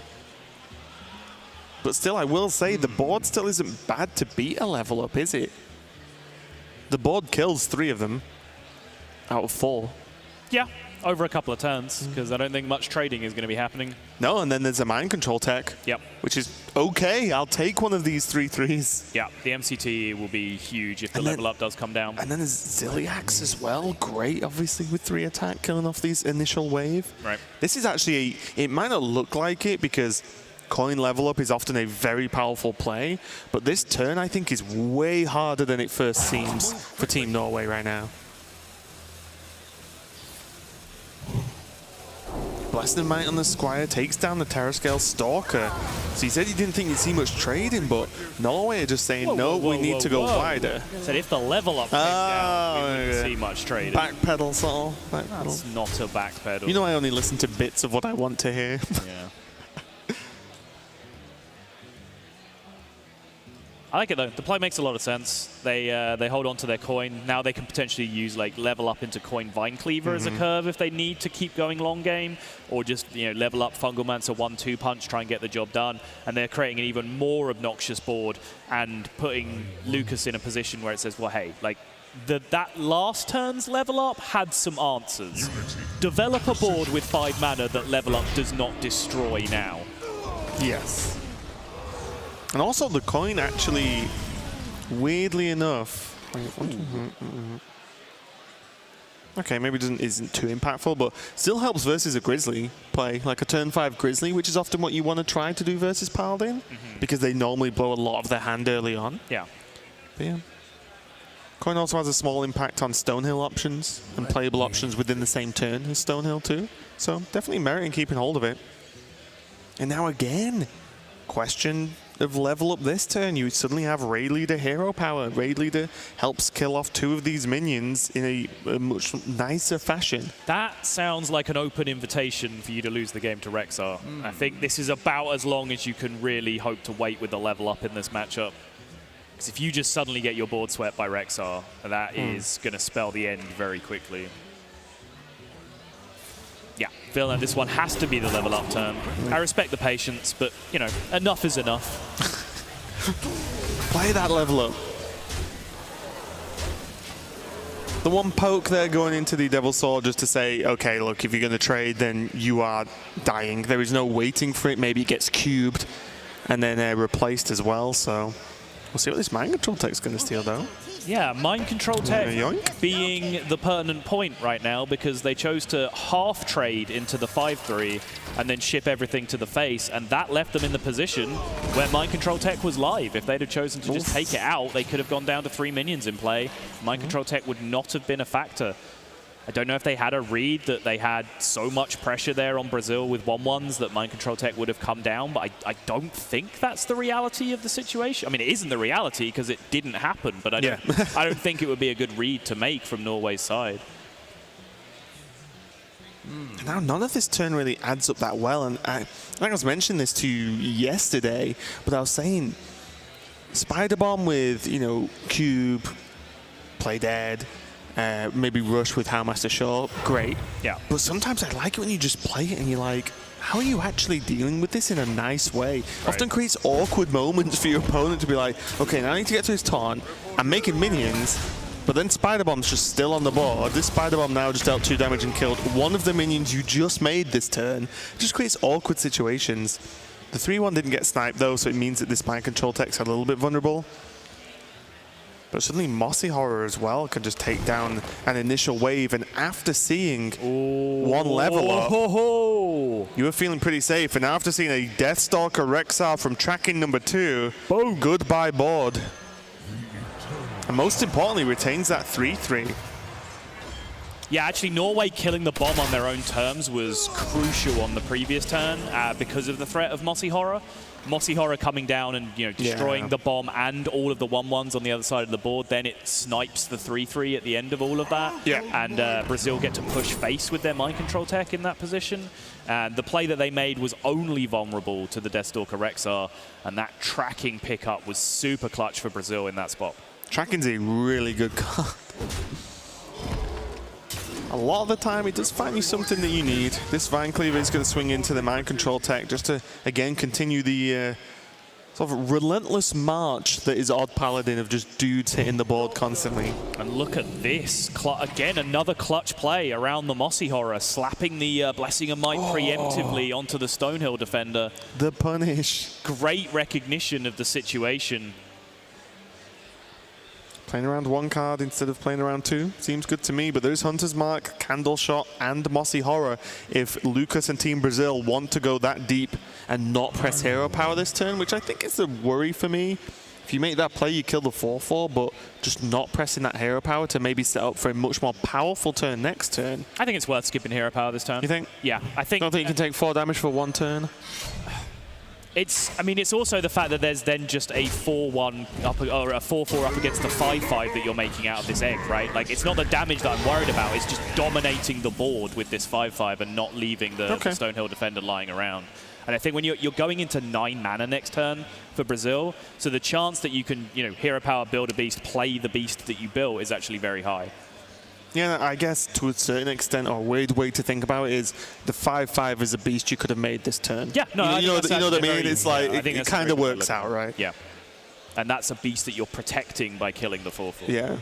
But still, I will say, the board still isn't bad to beat a level up, is it? The board kills 3 of them out of 4. Yeah, over a couple of turns, because I don't think much trading is going to be happening. No, and then there's a mind control tech. Yep. Which is okay. I'll take one of these 3-3s. Yeah, the MCT will be huge if the level up does come down. And then there's Ziliax as well. Great, obviously, with 3 attack, killing off these initial wave. Right. This is actually, it might not look like it because coin level up is often a very powerful play, but this turn I think is way harder than it first seems for Team Norway right now. Blessed Might on the Squire takes down the Terrascale Stalker. So he said he didn't think he'd see much trading, but Norway are just saying, no, we need to go wider. Said if the level up came down, we wouldn't see much trading. Backpedal, sort of. Backpedal. That's not a backpedal. You know I only listen to bits of what I want to hear. Yeah. I like it though. The play makes a lot of sense. They hold on to their coin. Now they can potentially use like level up into coin Vine Cleaver as a curve if they need to keep going long game, or just level up Fungal Mancer 1-2 punch, try and get the job done. And they're creating an even more obnoxious board and putting Lucas in a position where it says, well, hey, like that last turn's level up had some answers. Develop a board with 5 mana that level up does not destroy now. Yes. And also the coin actually, weirdly enough, okay, maybe isn't too impactful, but still helps versus a Grizzly play, like a turn 5 Grizzly, which is often what you want to try to do versus Paladin, because they normally blow a lot of their hand early on. Yeah. But yeah. Coin also has a small impact on Stonehill options and playable options within the same turn as Stonehill too. So definitely merit in keeping hold of it. And now again, question of level up this turn. You suddenly have Raid Leader hero power. Raid Leader helps kill off 2 of these minions in a much nicer fashion. That sounds like an open invitation for you to lose the game to Rexar. I think this is about as long as you can really hope to wait with the level up in this matchup. Because if you just suddenly get your board swept by Rexar, that is going to spell the end very quickly. Yeah, feel like this one has to be the level up turn. I respect the patience, but, enough is enough. Play that level up. The one poke there going into the Devil's Sword just to say, okay, look, if you're going to trade, then you are dying. There is no waiting for it. Maybe it gets cubed and then replaced as well, so we'll see what this Mind Control tech's going to steal, though. Yeah, Mind Control tech being the pertinent point right now, because they chose to half trade into the 5-3 and then ship everything to the face, and that left them in the position where Mind Control tech was live. If they'd have chosen to just take it out, they could have gone down to 3 minions in play. Mind Control tech would not have been a factor. I don't know if they had a read that they had so much pressure there on Brazil with 1-1s that Mind Control tech would have come down, but I don't think that's the reality of the situation. I mean, it isn't the reality because it didn't happen, but I don't think it would be a good read to make from Norway's side. Now, none of this turn really adds up that well, and I think I was mentioning this to you yesterday, but I was saying Spider Bomb with, Cube, Play Dead, maybe rush with Howmaster Shaw, great. Yeah. But sometimes I like it when you just play it and you're like, how are you actually dealing with this in a nice way? Often creates awkward moments for your opponent to be like, okay, now I need to get to his taunt. I'm making minions, but then Spider Bomb's just still on the board. This Spider Bomb now just dealt 2 damage and killed one of the minions you just made this turn. It just creates awkward situations. The 3-1 didn't get sniped though, so it means that this Mind Control tech's a little bit vulnerable. But suddenly Mossy Horror as well can just take down an initial wave, and after seeing 1 level up, you were feeling pretty safe, and after seeing a Deathstalker Rexar from tracking number 2, boom, goodbye board. And most importantly, retains that 3-3. Yeah, actually, Norway killing the bomb on their own terms was crucial on the previous turn because of the threat of Mossy Horror. Mossy Horror coming down and destroying the bomb and all of the 1/1s on the other side of the board, then it snipes the 3/3 at the end of all of that. Yeah. And Brazil get to push face with their mind control tech in that position. And the play that they made was only vulnerable to the Deathstalker Rexar, and that tracking pickup was super clutch for Brazil in that spot. Tracking's a really good card. A lot of the time, it does find you something that you need. This Vine Cleaver is going to swing into the mind control tech just to, again, continue the sort of relentless march that is Odd Paladin of just dudes hitting the board constantly. And look at this. Again, another clutch play around the Mossy Horror, slapping the Blessing of Might preemptively onto the Stonehill defender. The punish. Great recognition of the situation. Playing around one card instead of playing around two seems good to me, but there's Hunter's Mark, Candle Shot, and Mossy Horror. If Lucas and Team Brazil want to go that deep and not press hero power this turn, which I think is a worry for me. If you make that play, you kill the 4/4, but just not pressing that hero power to maybe set up for a much more powerful turn next turn. I think it's worth skipping hero power this turn. You think? Yeah, I think. Don't think you can take 4 damage for one turn? I mean, it's also the fact that there's then just a 4/1 up or a 4/4 up against the 5/5 that you're making out of this egg, right? Like, it's not the damage that I'm worried about. It's just dominating the board with this 5/5 and not leaving the Stonehill defender lying around. And I think when you're going into 9 mana next turn for Brazil, so the chance that you can, hero power, build a beast, play the beast that you built is actually very high. Yeah, I guess to a certain extent, or a weird way to think about it is the 5/5 is a beast you could have made this turn. Yeah, no, you know what I mean? It's like, I think it kind of works out, right? Yeah. And that's a beast that you're protecting by killing the 4/4. Yeah.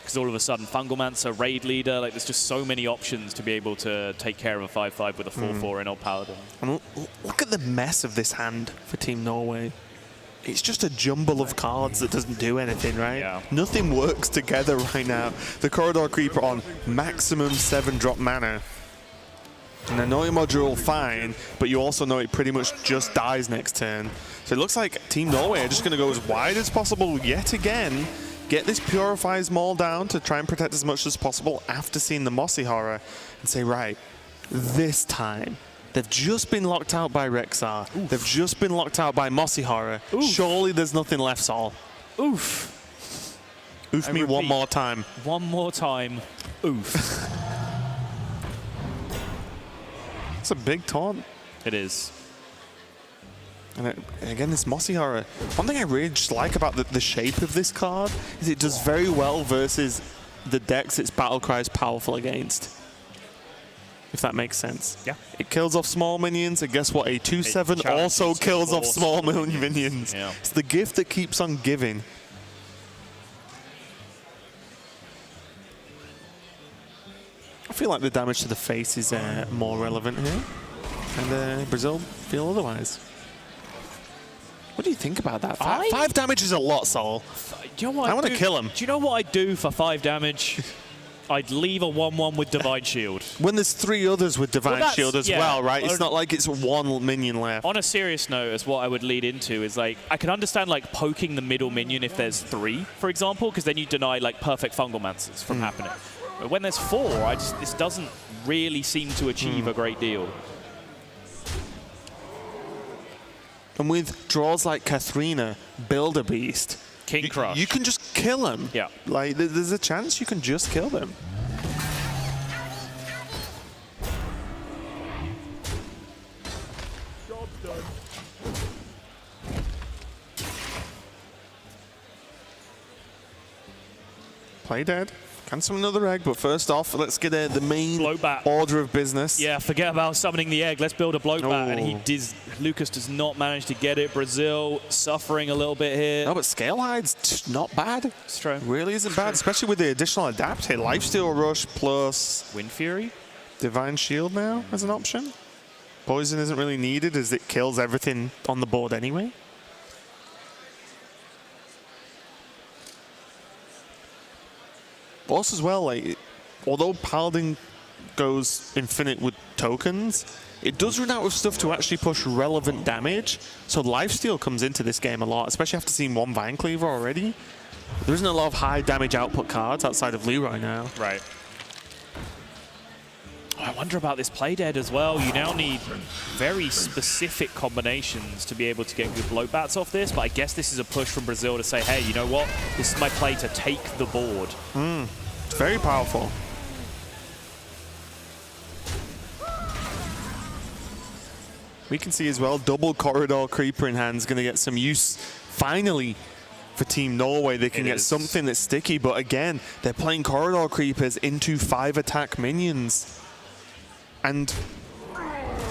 Because all of a sudden, Fungalmancer, Raid Leader, like there's just so many options to be able to take care of a 5/5 with a 4/4 in Old Paladin. And look at the mess of this hand for Team Norway. It's just a jumble of cards that doesn't do anything, right? Yeah. Nothing works together right now. The Corridor Creeper on maximum 7-drop mana. And I know your module fine, but you also know it pretty much just dies next turn. So it looks like Team Norway are just going to go as wide as possible yet again. Get this Purify's Maul down to try and protect as much as possible after seeing the Mossy Horror. And say, right, this time. They've just been locked out by Rexar. Oof. They've just been locked out by Mossy Horror. Oof. Surely there's nothing left, Sol. Oof. Oof me one more time. One more time. Oof. It's a big taunt. It is. And again, this Mossy Horror. One thing I really just like about the shape of this card is it does very well versus the decks its Battlecry is powerful against. If that makes sense. Yeah. It kills off small minions, and guess what? A 2/7 also kills off small minions. Yeah. It's the gift that keeps on giving. I feel like the damage to the face is more relevant here. And Brazil feel otherwise. What do you think about that? 5 damage is a lot, Sol. Do you know what I want to kill him. Do you know what I'd do for 5 damage? I'd leave a 1/1 with Divine Shield. When there's 3 others with Divine Shield as well, right? It's not like it's 1 minion left. On a serious note, as what I would lead into is like, I can understand like poking the middle minion if there's 3, for example, because then you deny like perfect Fungalmancers from happening. But when there's 4, this doesn't really seem to achieve a great deal. And with draws like Katharina, build a beast. King Crush. You can just kill them. Yeah. Like, there's a chance you can just kill them. Job's done. Play dead. Can summon another egg, but first off, let's get the main order of business. Yeah, forget about summoning the egg. Let's build a bloat bat. And Lucas does not manage to get it. Brazil suffering a little bit here. No, but Scalehide's not bad. It's true. Really isn't bad, especially with the additional adapt here. Lifesteal Rush plus Wind Fury? Divine Shield now as an option. Poison isn't really needed as it kills everything on the board anyway. Also as well, like, although Paladin goes infinite with tokens, it does run out of stuff to actually push relevant damage. So lifesteal comes into this game a lot, especially after seeing 1 Vine Cleaver already. There isn't a lot of high damage output cards outside of Leroy now. Right. I wonder about this play dead as well. You now need very specific combinations to be able to get good blowbats off this, but I guess this is a push from Brazil to say, hey, you know what? This is my play to take the board. It's very powerful. We can see as well, double Corridor Creeper in hand is going to get some use, finally, for Team Norway. They can get something that's sticky, but again, they're playing Corridor Creepers into 5 attack minions. And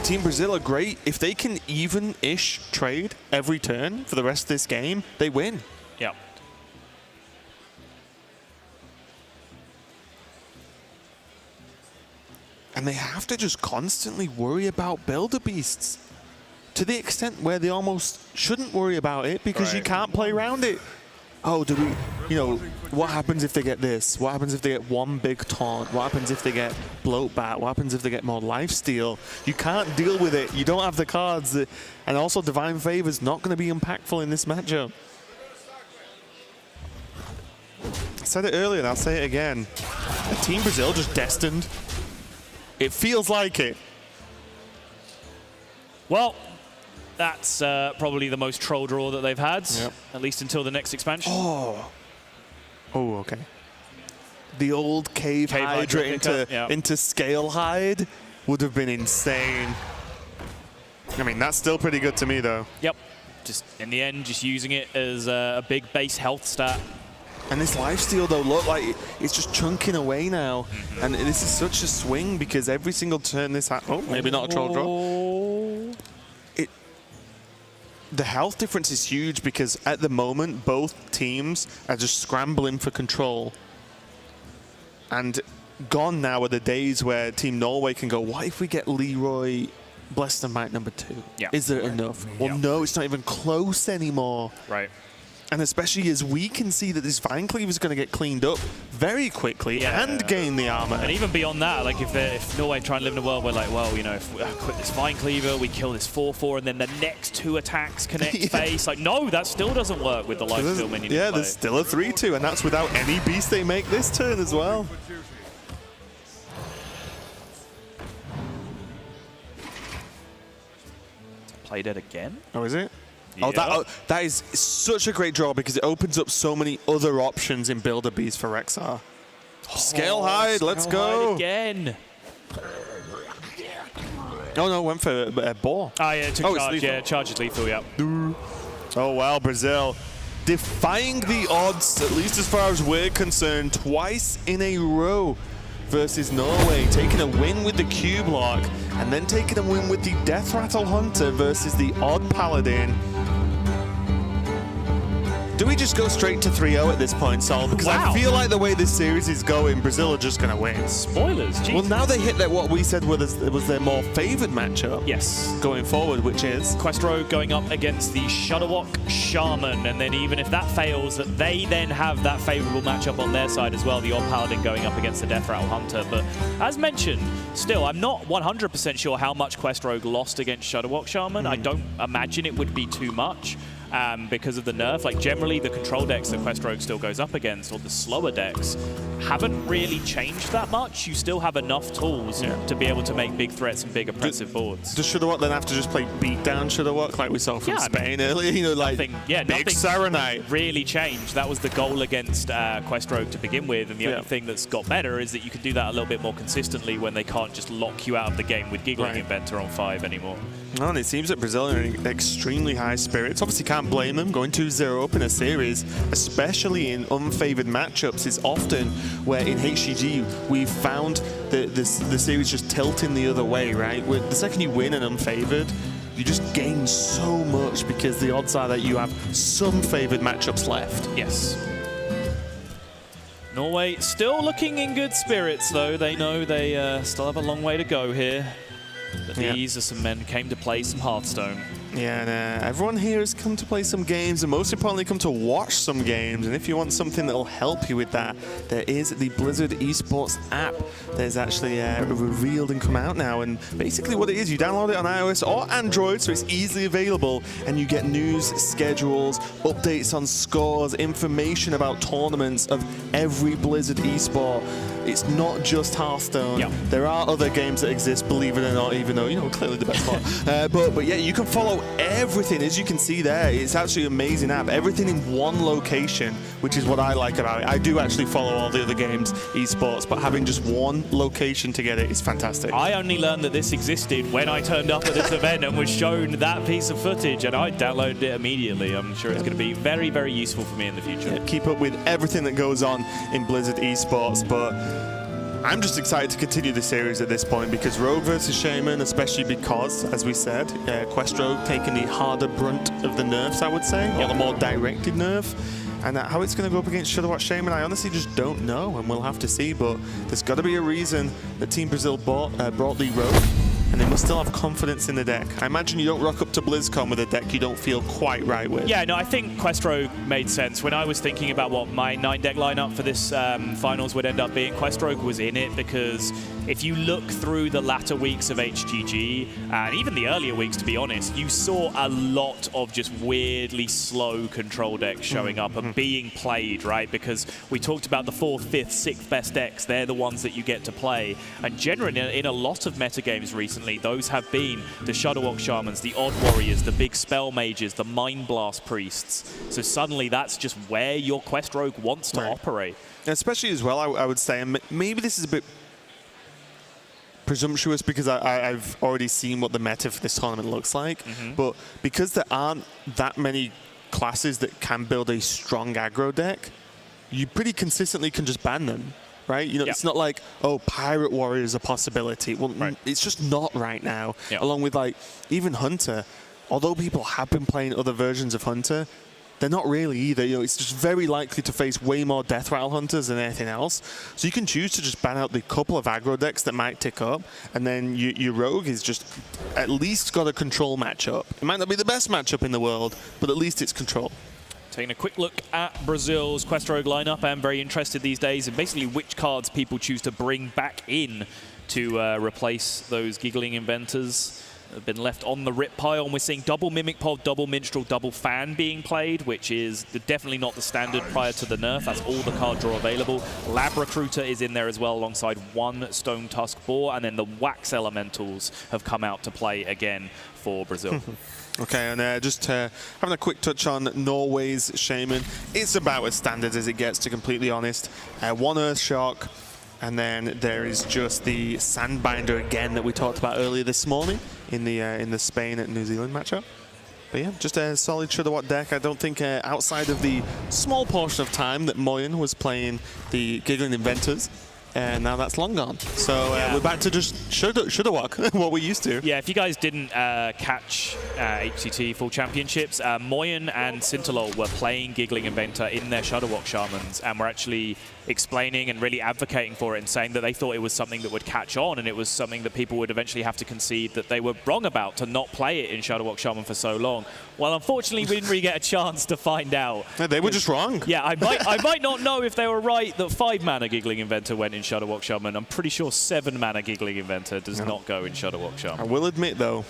Team Brazil are great. If they can even-ish trade every turn for the rest of this game, they win. Yeah. And they have to just constantly worry about Builder Beasts to the extent where they almost shouldn't worry about it because you can't play around it. Oh, do we, you know, what happens if they get this? What happens if they get one big taunt? What happens if they get bloatbat? What happens if they get more lifesteal? You can't deal with it. You don't have the cards. And also Divine Favor's not going to be impactful in this matchup. I said it earlier and I'll say it again. Team Brazil just destined. It feels like it. Well, that's probably the most troll draw that they've had, at least until the next expansion. Oh, okay. The old Cave Hydra into Scale Hide would have been insane. I mean, that's still pretty good to me, though. Yep. Just in the end, just using it as a big base health stat. And this lifesteal, though, look like it's just chunking away now. And this is such a swing because every single turn this oh, maybe not a troll draw. The health difference is huge because at the moment, both teams are just scrambling for control. And gone now are the days where Team Norway can go, what if we get Leroy Blessed and Might #2? Yeah. Is there enough? Well, no, it's not even close anymore. Right. And especially as we can see that this Vine Cleaver is going to get cleaned up very quickly and gain the armor. And even beyond that, like if Norway try and live in a world where like, well, you know, if we quit this Vine Cleaver, we kill this 4/4, and then the next 2 attacks connect face. Like, no, that still doesn't work with the lifesteal minion. Yeah, there's still a 3/2, and that's without any beast they make this turn as well. Play dead again? Oh, is it? Yeah. Oh, that is such a great draw because it opens up so many other options in Builder Beast for Rexar. Scale Hide, let's go. Hide again. Oh, no, went for Boar. Oh, yeah, it took charge. Yeah, charge is lethal, yeah. Oh, wow, Brazil. Defying the odds, at least as far as we're concerned, twice in a row versus Norway, taking a win with the Cube Lock, and then taking a win with the Deathrattle Hunter versus the Odd Paladin. Do we just go straight to 3-0 at this point, Sol? Because I feel like the way this series is going, Brazil are just going to win. Spoilers, Jesus. Well, now they hit that what we said was their more favored matchup. Yes. Going forward, which is? Questro going up against the Shudderwock Shaman, and then even if that fails, that they then have that favorable matchup on their side as well, the Odd Paladin going up against the Deathrattle Hunter. But as mentioned, still, I'm not 100% sure how much Questro lost against Shudderwock Shaman. I don't imagine it would be too much. Because of the nerf. Like generally the control decks that Questrogue still goes up against, or the slower decks, haven't really changed that much. You still have enough tools to be able to make big threats and big oppressive boards. Does Shudderwock then have to just play beatdown Shudderwock like we saw from Spain earlier? You know, like big Saronite. Really changed. That was the goal against Questrogue to begin with, and the only thing that's got better is that you can do that a little bit more consistently when they can't just lock you out of the game with Giggling Inventor on 5 anymore. Well, and it seems that Brazil are in extremely high spirits. Obviously can't blame them. Going 2-0 up in a series, especially in unfavored matchups, is often where in HGG we've found the series just tilting the other way, right? The second you win an unfavored, you just gain so much because the odds are that you have some favored matchups left. Yes. Norway still looking in good spirits, though. They know they still have a long way to go here. But these are some men who came to play some Hearthstone. Yeah, and everyone here is come to play some games, and most importantly, come to watch some games. And if you want something that will help you with that, there is the Blizzard Esports app. There's actually revealed and come out now. And basically what it is, you download it on iOS or Android, so it's easily available, and you get news, schedules, updates on scores, information about tournaments of every Blizzard esport. It's not just Hearthstone. Yep. There are other games that exist, believe it or not, even though, you know, clearly the best one. But yeah, you can follow everything, as you can see there. It's actually an amazing app. Everything in one location, which is what I like about it. I do actually follow all the other games, esports, but having just one location to get it is fantastic. I only learned that this existed when I turned up at this event and was shown that piece of footage, and I downloaded it immediately. I'm sure it's going to be very, very useful for me in the future. Yeah, keep up with everything that goes on in Blizzard Esports, but I'm just excited to continue the series at this point, because Rogue versus Shaman, especially because, as we said, Quest Rogue taking the harder brunt of the nerfs, I would say, or the more directed nerf. And how it's going to go up against Shudderwock Shaman, I honestly just don't know, and we'll have to see. But there's got to be a reason that Team Brazil brought the Rogue, and they must still have confidence in the deck. I imagine you don't rock up to BlizzCon with a deck you don't feel quite right with. Yeah, no, I think Quest Rogue made sense. When I was thinking about what my 9-deck lineup for this finals would end up being, Quest Rogue was in it because if you look through the latter weeks of HGG, and even the earlier weeks, to be honest, you saw a lot of just weirdly slow control decks showing up and being played, right? Because we talked about the 4th, 5th, 6th best decks. They're the ones that you get to play. And generally, in a lot of metagames recently, those have been the Shudderwock Shamans, the Odd Warriors, the big Spell Mages, the Mind Blast Priests. So suddenly that's just where your Quest Rogue wants to operate. Especially as well, I would say, and maybe this is a bit presumptuous because I've already seen what the meta for this tournament looks like, but because there aren't that many classes that can build a strong aggro deck, you pretty consistently can just ban them. Right? You know, it's not like, oh, Pirate Warrior is a possibility. Well, it's just not right now. Along with, like, even Hunter. Although people have been playing other versions of Hunter, they're not really either. You know, it's just very likely to face way more Deathrattle Hunters than anything else. So you can choose to just ban out the couple of aggro decks that might tick up, and then your Rogue is just at least got a control matchup. It might not be the best matchup in the world, but at least it's control. Taking a quick look at Brazil's Quest Rogue lineup, I'm very interested these days in basically which cards people choose to bring back in to replace those Giggling Inventors that have been left on the rip pile. And we're seeing double Mimic Pod, double Minstrel, double Fan being played, which is definitely not the standard prior to the nerf. That's all the card draw available. Lab Recruiter is in there as well, alongside one Stone Tusk Boar, and then the Wax Elementals have come out to play again for Brazil. Okay, and just having a quick touch on Norway's Shaman. It's about as standard as it gets, to completely honest. One Earth Shock, and then there is just the Sandbinder again that we talked about earlier this morning in the Spain and New Zealand matchup. But yeah, just a solid Shudderwock deck. I don't think outside of the small portion of time that Moyen was playing the Giggling Inventors, and now that's long gone. So we're back to just Shudderwock, what we used to. Yeah, if you guys didn't catch HCT Full Championships, Moyen and Sintalol were playing Giggling Inventor in their Shudderwock Shamans, and were actually explaining and really advocating for it and saying that they thought it was something that would catch on, and it was something that people would eventually have to concede that they were wrong about, to not play it in Shudderwock Shaman for so long. Well, unfortunately, we didn't really get a chance to find out. No, they were just wrong. Yeah, I might not know if they were right that 5-mana Giggling Inventor went in Shudderwock Shaman. I'm pretty sure 7-mana Giggling Inventor does not go in Shudderwock Shaman. I will admit, though,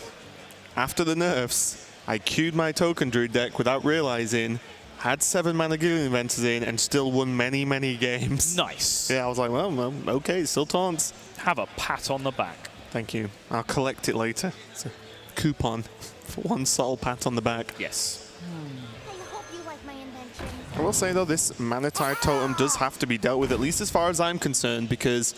after the nerfs, I queued my Token Druid deck without realizing, had 7-mana Giggling Inventors in, and still won many, many games. Nice. Yeah, I was like, well, okay, still taunts. Have a pat on the back. Thank you. I'll collect it later. It's a coupon for 1 soul pat on the back. Yes. I hope you like my invention. I will say, though, this Mana Tide Totem does have to be dealt with, at least as far as I'm concerned, because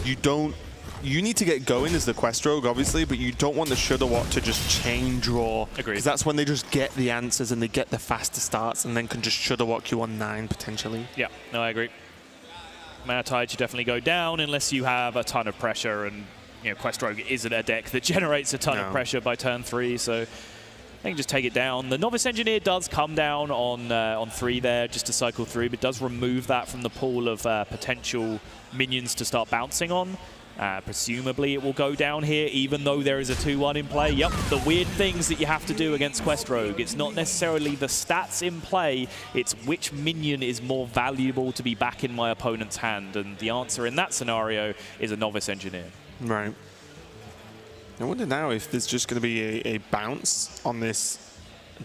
you need to get going as the Quest Rogue, obviously, but you don't want the Shudderwock to just chain draw. Agreed. Because that's when they just get the answers and they get the faster starts and then can just Shudderwock you on 9, potentially. Yeah, no, I agree. Mana Tide should definitely go down unless you have a ton of pressure, and you know, Quest Rogue isn't a deck that generates a ton of pressure by turn 3, so they can just take it down. The Novice Engineer does come down on 3 there just to cycle through, but does remove that from the pool of potential minions to start bouncing on. Presumably it will go down here, even though there is a 2-1 in play. Yep, the weird things that you have to do against Quest Rogue. It's not necessarily the stats in play, it's which minion is more valuable to be back in my opponent's hand. And the answer in that scenario is a Novice Engineer. Right. I wonder now if there's just going to be a bounce on this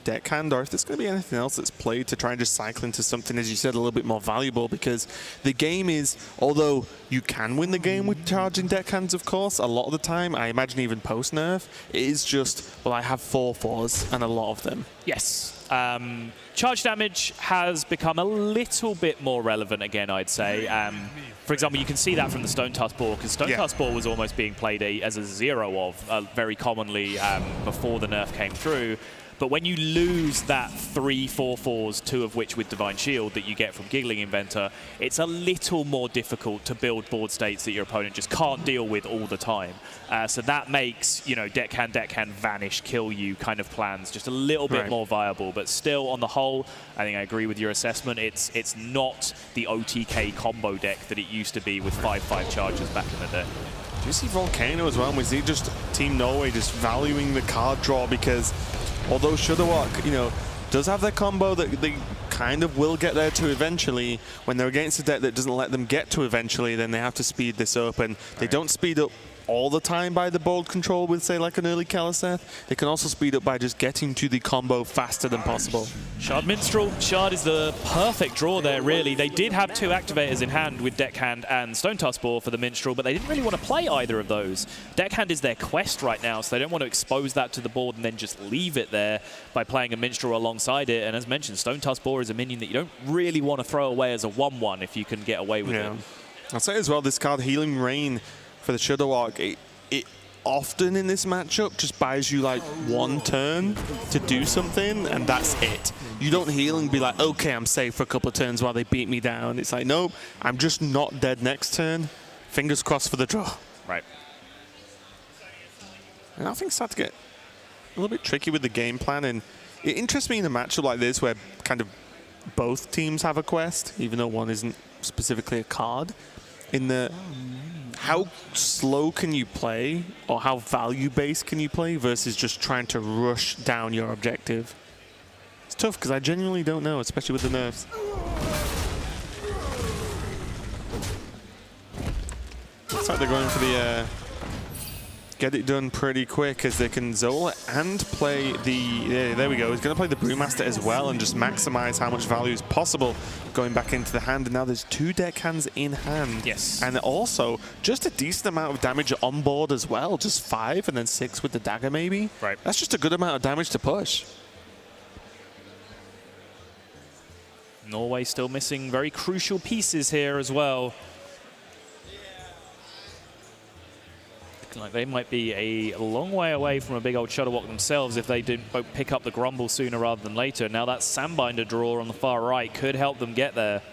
deckhand, or if there's going to be anything else that's played to try and just cycle into something, as you said, a little bit more valuable, because the game is, although you can win the game with charging deckhands, of course, a lot of the time, I imagine even post-nerf, it is just, well, I have 4/4s and a lot of them. Yes. Charge damage has become a little bit more relevant again, I'd say. For example, you can see that from the Stone Tusk Ball, because Stone Tusk Ball was almost being played as a 0 of very commonly before the nerf came through. But when you lose that 3 4/4s, 2 of which with Divine Shield that you get from Giggling Inventor, it's a little more difficult to build board states that your opponent just can't deal with all the time. So that makes, you know, deckhand, vanish, kill you kind of plans just a little bit more viable. But still, on the whole, I think I agree with your assessment. It's not the OTK combo deck that it used to be with 5/5 charges back in the day. Do you see Volcano as well? We see just Team Norway just valuing the card draw, because although Shudderwock, you know, does have their combo that they kind of will get there to eventually, when they're against a deck that doesn't let them get to eventually, then they have to speed this up. And they don't speed up all the time by the bold control with, say, like an early Kaliseth. They can also speed up by just getting to the combo faster than possible. Shard Minstrel. Shard is the perfect draw there, really. They did have 2 activators in hand with Deckhand and Stone Tusk Ball for the Minstrel, but they didn't really want to play either of those. Deckhand is their quest right now, so they don't want to expose that to the board and then just leave it there by playing a Minstrel alongside it. And as mentioned, Stone Tusk Ball is a minion that you don't really want to throw away as a 1/1 if you can get away with it. I'll say as well, this card, Healing Rain, for the Shudderwock, it often in this matchup just buys you like 1 turn to do something, and that's it. You don't heal and be like, okay, I'm safe for a couple of turns while they beat me down. It's like, nope, I'm just not dead next turn. Fingers crossed for the draw. Right. And I think it's starting to get a little bit tricky with the game plan, and it interests me in a matchup like this where kind of both teams have a quest, even though one isn't specifically a card, in the how slow can you play, or how value-based can you play versus just trying to rush down your objective? It's tough, because I genuinely don't know, especially with the nerfs. Looks like they're going for the get it done pretty quick, as they can Zola and play the, there we go, he's going to play the Brewmaster as well and just maximize how much value is possible going back into the hand. And now there's 2 deckhands in hand. Yes. And also just a decent amount of damage on board as well, just 5 and then 6 with the dagger maybe. Right. That's just a good amount of damage to push. Norway still missing very crucial pieces here as well. Like they might be a long way away from a big old Shudderwock themselves if they didn't pick up the Grumble sooner rather than later. Now that Sandbinder draw on the far right could help them get there.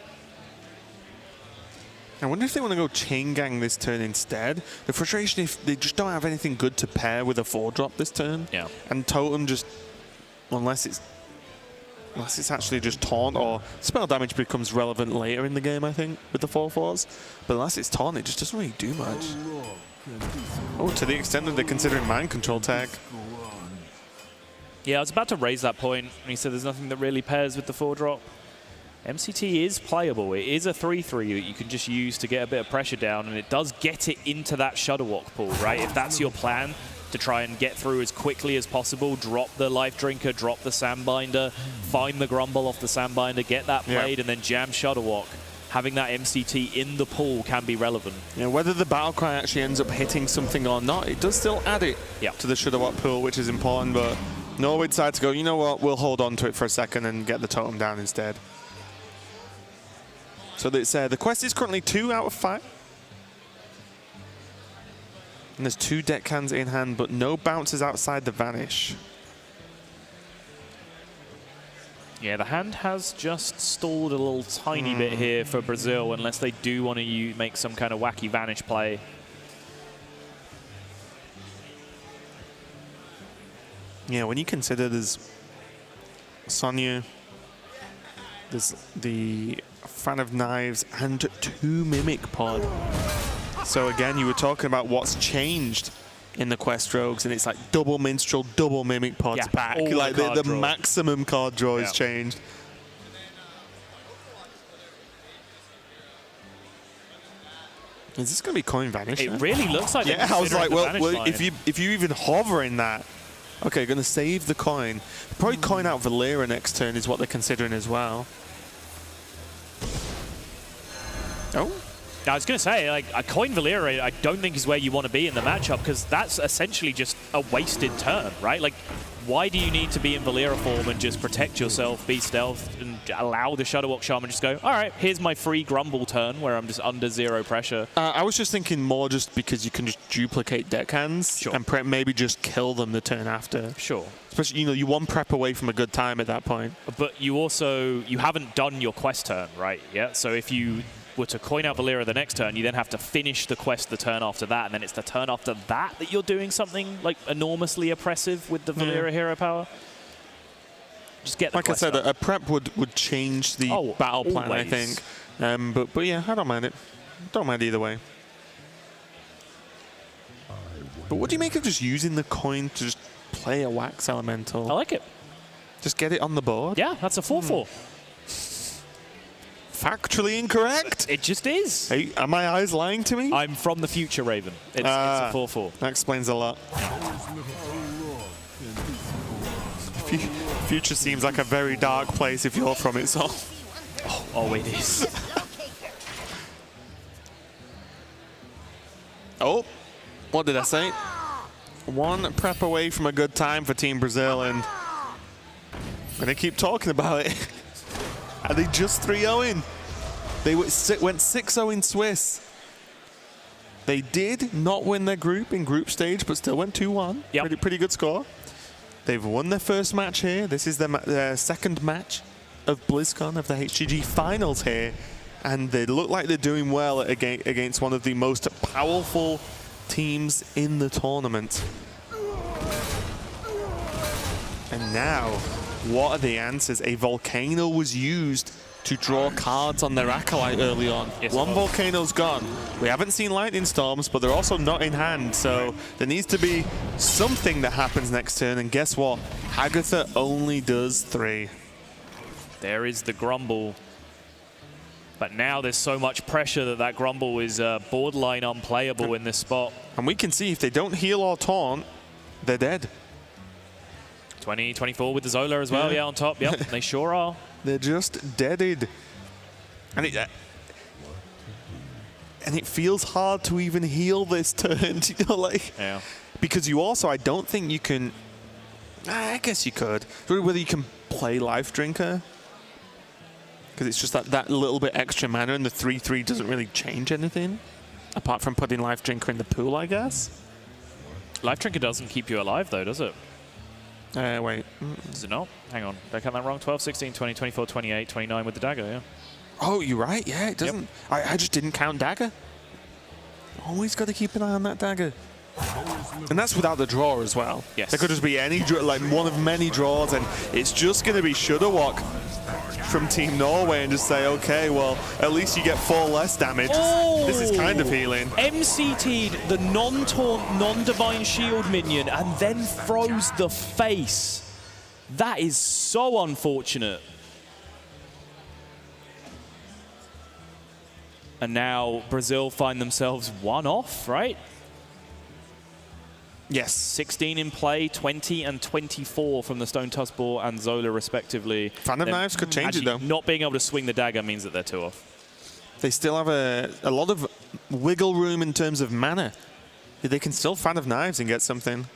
I wonder if they want to go Chain Gang this turn instead. The frustration if they just don't have anything good to pair with a 4-drop this turn. Yeah. And Totem just, unless it's actually just Taunt, or spell damage becomes relevant later in the game, I think, with the 4/4s. But unless it's Taunt, it just doesn't really do much. Oh, to the extent that they're considering Mind Control tag. Yeah, I was about to raise that point. He said there's nothing that really pairs with the 4-drop. MCT is playable. It is a 3/3 that you can just use to get a bit of pressure down, and it does get it into that Shudderwock pool, right? If that's your plan, to try and get through as quickly as possible, drop the Life Drinker, drop the Sandbinder, find the Grumble off the Sandbinder, get that played, and then jam Shudderwock. Having that MCT in the pool can be relevant. Yeah, whether the battle cry actually ends up hitting something or not, it does still add it to the Shudderwock pool, which is important. But Norway decided to go, you know what, we'll hold on to it for a second and get the totem down instead. So it's, the quest is currently 2 out of 5. And there's 2 deckhands in hand, but no bounces outside the Vanish. Yeah, the hand has just stalled a little tiny bit here for Brazil, unless they do want to make some kind of wacky Vanish play. Yeah, when you consider there's Sonya, there's the Fan of Knives, and 2 Mimic Pod. So again, you were talking about what's changed in the Quest Rogues, and it's like double Minstrel, double Mimic Pods back. Like the maximum card draw has changed. Is this going to be coin vanish? It really looks like. Yeah, I was like, well if you even hover in that, okay, going to save the coin. Probably coin out Valera next turn is what they're considering as well. Oh. I was going to say, like, a coin Valera, I don't think is where you want to be in the matchup, because that's essentially just a wasted turn, right? Like, why do you need to be in Valera form and just protect yourself, be stealth, and allow the Shadowwalk Shaman just go, all right, here's my free Grumble turn where I'm just under 0 pressure? I was just thinking more just because you can just duplicate deck hands and maybe just kill them the turn after. Sure. Especially, you know, you one prep away from a good time at that point. But you also, you haven't done your quest turn, right? Yeah. So if you were to coin out Valera the next turn, you then have to finish the quest the turn after that, and then it's the turn after that that you're doing something like enormously oppressive with the Valera hero power. Just get the like I said, a prep would change the battle plan, always. I think. But yeah, I don't mind it. Don't mind either way. But what do you make of just using the coin to just play a Wax Elemental? I like it. Just get it on the board? Yeah, that's a 4/4. Factually incorrect? It just is. Hey, are my eyes lying to me? I'm from the future, Raven. It's a 4/4. That explains a lot. Future seems like a very dark place if you're from it, so. Oh, it is. Oh, what did I say? One prep away from a good time for Team Brazil, and I'm going to keep talking about it. Are they just 3-0-ing? They went 6-0 in Swiss. They did not win their group in group stage, but still went 2-1. Yep. Pretty good score. They've won their first match here. This is their second match of BlizzCon, of the HGG finals here. And they look like they're doing well against one of the most powerful teams in the tournament. And now, what are the answers? A Volcano was used to draw cards on their Acolyte early on. Yes, one Volcano's gone. We haven't seen Lightning Storms, but they're also not in hand, so there needs to be something that happens next turn, and guess what? Hagatha only does 3. There is the Grumble. But now there's so much pressure that that Grumble is borderline unplayable in this spot. And we can see if they don't heal or taunt, they're dead. 20-24 with the Zola as well, on top. Yep, they sure are. They're just deaded. And it feels hard to even heal this turn, you know, like. Yeah. Because you also, I don't think you can. I guess you could. Whether you can play Life Drinker. Because it's just that little bit extra mana, and the 3/3 doesn't really change anything. Apart from putting Life Drinker in the pool, I guess. Life Drinker doesn't keep you alive, though, does it? Wait. Does it not? Hang on. Did I count that wrong? 12, 16, 20, 24, 28, 29 with the dagger, yeah. Oh, you're right. Yeah, it doesn't. Yep. I just didn't count dagger. Always got to keep an eye on that dagger. And that's without the draw as well. Yes. There could just be any, like one of many draws, and it's just going to be Shudderwock from Team Norway and just say, okay, well, at least you get 4 less damage. Oh! This is kind of healing. MCT'd the non-taunt, non-divine shield minion and then froze the face. That is so unfortunate. And now Brazil find themselves 1 off, right? Yes. 16 in play, 20 and 24 from the Stone Tusk Boar and Zola, respectively. Fan of Knives could change it, though. Not being able to swing the dagger means that they're 2 off. They still have a lot of wiggle room in terms of mana. They can still Fan of Knives and get something.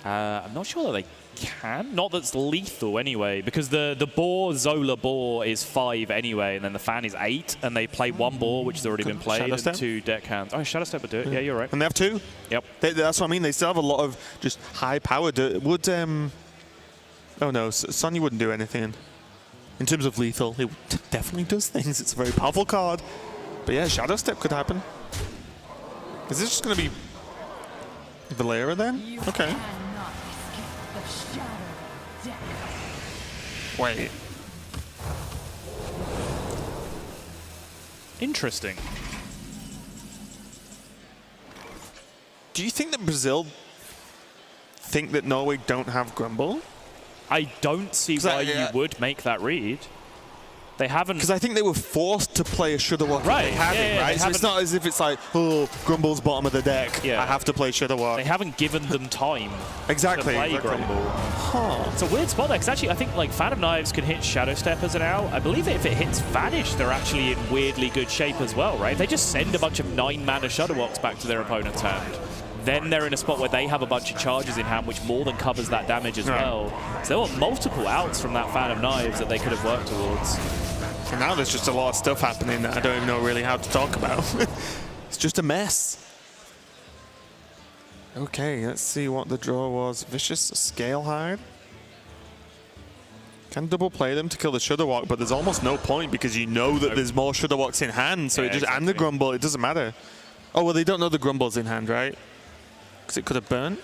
I'm not sure that they can. Not that's lethal anyway, because the boar, Zola boar, is 5 anyway, and then the fan is 8, and they play 1 boar, which has already been played, and 2 deck hands. Oh, Shadow Step would do it. Yeah, you're right. And they have 2? Yep. That's what I mean. They still have a lot of just high power. Would, oh no, Sonya wouldn't do anything. In terms of lethal, it definitely does things. It's a very powerful card. But yeah, Shadow Step could happen. Is this just going to be Valera then? Okay. Wait. Interesting. Do you think that Brazil think that Norway don't have Grumble? I don't see why you would make that read. They haven't... Because I think they were forced to play a Shudderwock. Right. They had it, right? So it's not as if it's like, oh, Grumble's bottom of the deck. I have to play Shudderwock. They haven't given them time to play Grumble. Huh. It's a weird spot there, because actually I think like Phantom Knives can hit Shadow Step as an out. I believe that if it hits Vanish, they're actually in weirdly good shape as well, right? They just send a bunch of 9-mana Shudderwocks back to their opponent's hand. Then they're in a spot where they have a bunch of charges in hand, which more than covers that damage as well. So there were multiple outs from that Phantom Knives that they could have worked towards. And now there's just a lot of stuff happening that I don't even know really how to talk about. It's just a mess. Okay, let's see what the draw was. Vicious Scalehide. Can double play them to kill the Shudderwock, but there's almost no point because you know that there's more Shudderwocks in hand, so it just and the Grumble, it doesn't matter. Oh, well, they don't know the Grumble's in hand, right? Because it could have burned.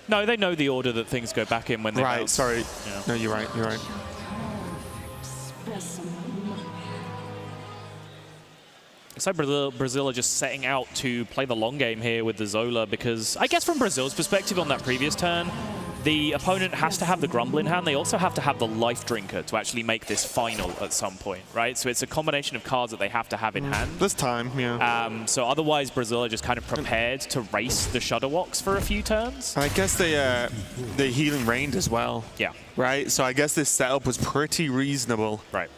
No, they know the order that things go back in when they bounce. Sorry. Yeah. No, you're right, you're right. It's like Brazil are just setting out to play the long game here with the Zola because I guess from Brazil's perspective on that previous turn, the opponent has to have the Grumble in hand. They also have to have the Life Drinker to actually make this final at some point, right? So it's a combination of cards that they have to have in hand. This time, yeah. So otherwise, Brazil are just kind of prepared to race the Shudderwocks for a few turns. I guess they Healing Rained as well. Yeah. Right? So I guess this setup was pretty reasonable. Right.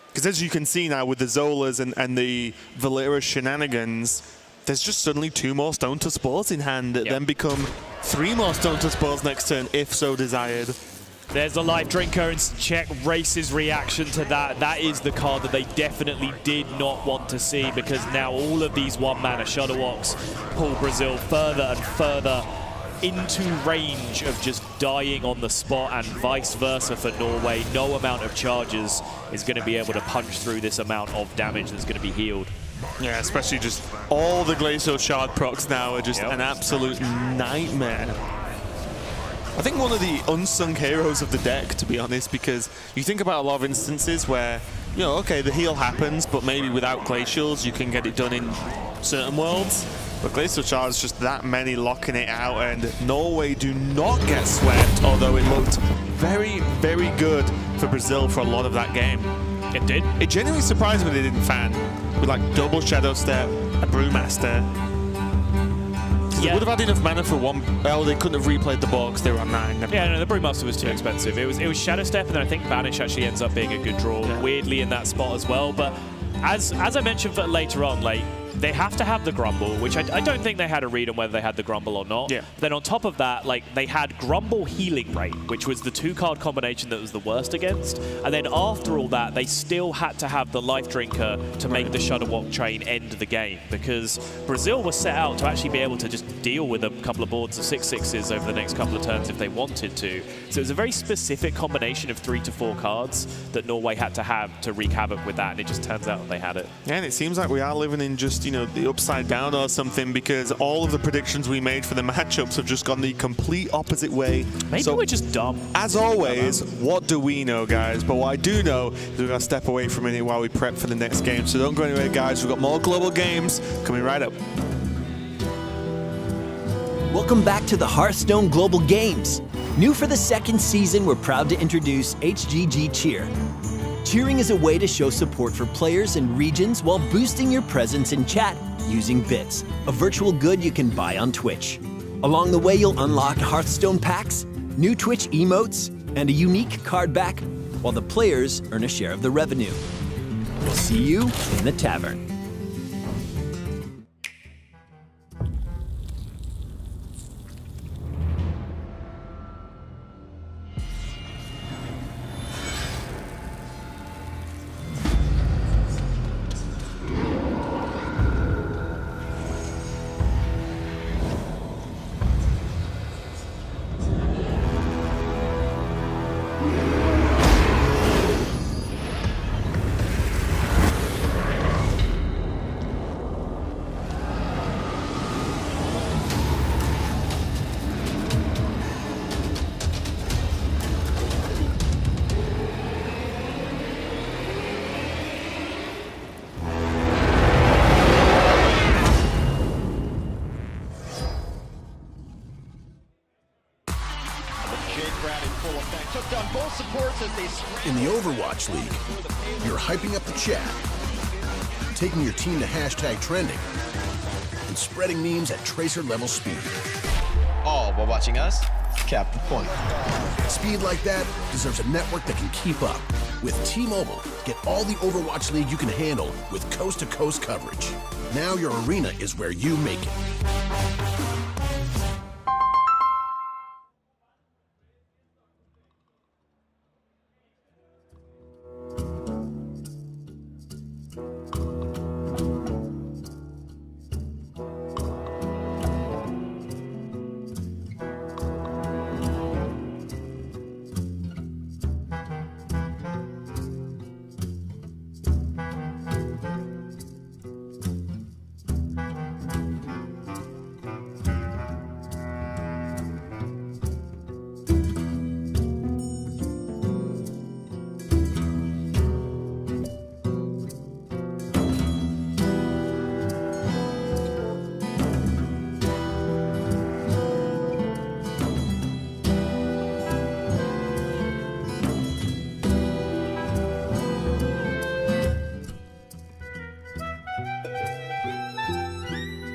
Because as you can see now with the Zolas and the Valera shenanigans, there's just suddenly 2 more Stone to Spores in hand that then become 3 more Stone to Spores next turn, if so desired. There's the Life Drinker, and check Race's reaction to that. That is the card that they definitely did not want to see, because now all of these 1-mana Shudderwocks pull Brazil further and further into range of just dying on the spot, and vice versa for Norway. No amount of charges is going to be able to punch through this amount of damage that's going to be healed. Yeah, especially just all the Glacial Shard procs now are just an absolute nightmare. I think one of the unsung heroes of the deck, to be honest, because you think about a lot of instances where, you know, okay, the heal happens, but maybe without Glacials you can get it done in certain worlds. But Glacial Shard's just that many locking it out, and Norway do not get swept, although it looked very, very good for Brazil for a lot of that game. It did. It genuinely surprised me they didn't fan with like double Shadow Step, a Brewmaster. They would have had enough mana for one. Well, they couldn't have replayed the board because they were on 9. Yeah, no, the Brewmaster was too expensive. It was Shadow Step, and then I think Vanish actually ends up being a good draw, weirdly in that spot as well. But as I mentioned for later on, like, they have to have the Grumble, which I don't think they had a read on whether they had the Grumble or not. Yeah. Then on top of that, like, they had Grumble Healing Rate, which was the 2-card combination that was the worst against. And then after all that, they still had to have the Life Drinker to make the Shudderwock train end the game, because Brazil was set out to actually be able to just deal with a couple of boards of 6/6s over the next couple of turns if they wanted to. So it was a very specific combination of 3 to 4 cards that Norway had to have to wreak havoc with that, and it just turns out they had it. Yeah, and it seems like we are living in just, you know, the upside down or something, because all of the predictions we made for the matchups have just gone the complete opposite way. Maybe so, we're just dumb. As always, what do we know, guys? But what I do know is we're going to step away for a minute while we prep for the next game. So don't go anywhere, guys. We've got more global games coming right up. Welcome back to the Hearthstone Global Games. New for the 2nd season, we're proud to introduce HGG Cheer. Cheering is a way to show support for players and regions while boosting your presence in chat using bits, a virtual good you can buy on Twitch. Along the way, you'll unlock Hearthstone packs, new Twitch emotes, and a unique card back, while the players earn a share of the revenue. We'll see you in the tavern. the Overwatch League, you're hyping up the chat, taking your team to hashtag trending, and spreading memes at tracer level speed. All while watching us cap the point. Speed like that deserves a network that can keep up. With T-Mobile, get all the Overwatch League you can handle with coast-to-coast coverage. Now your arena is where you make it.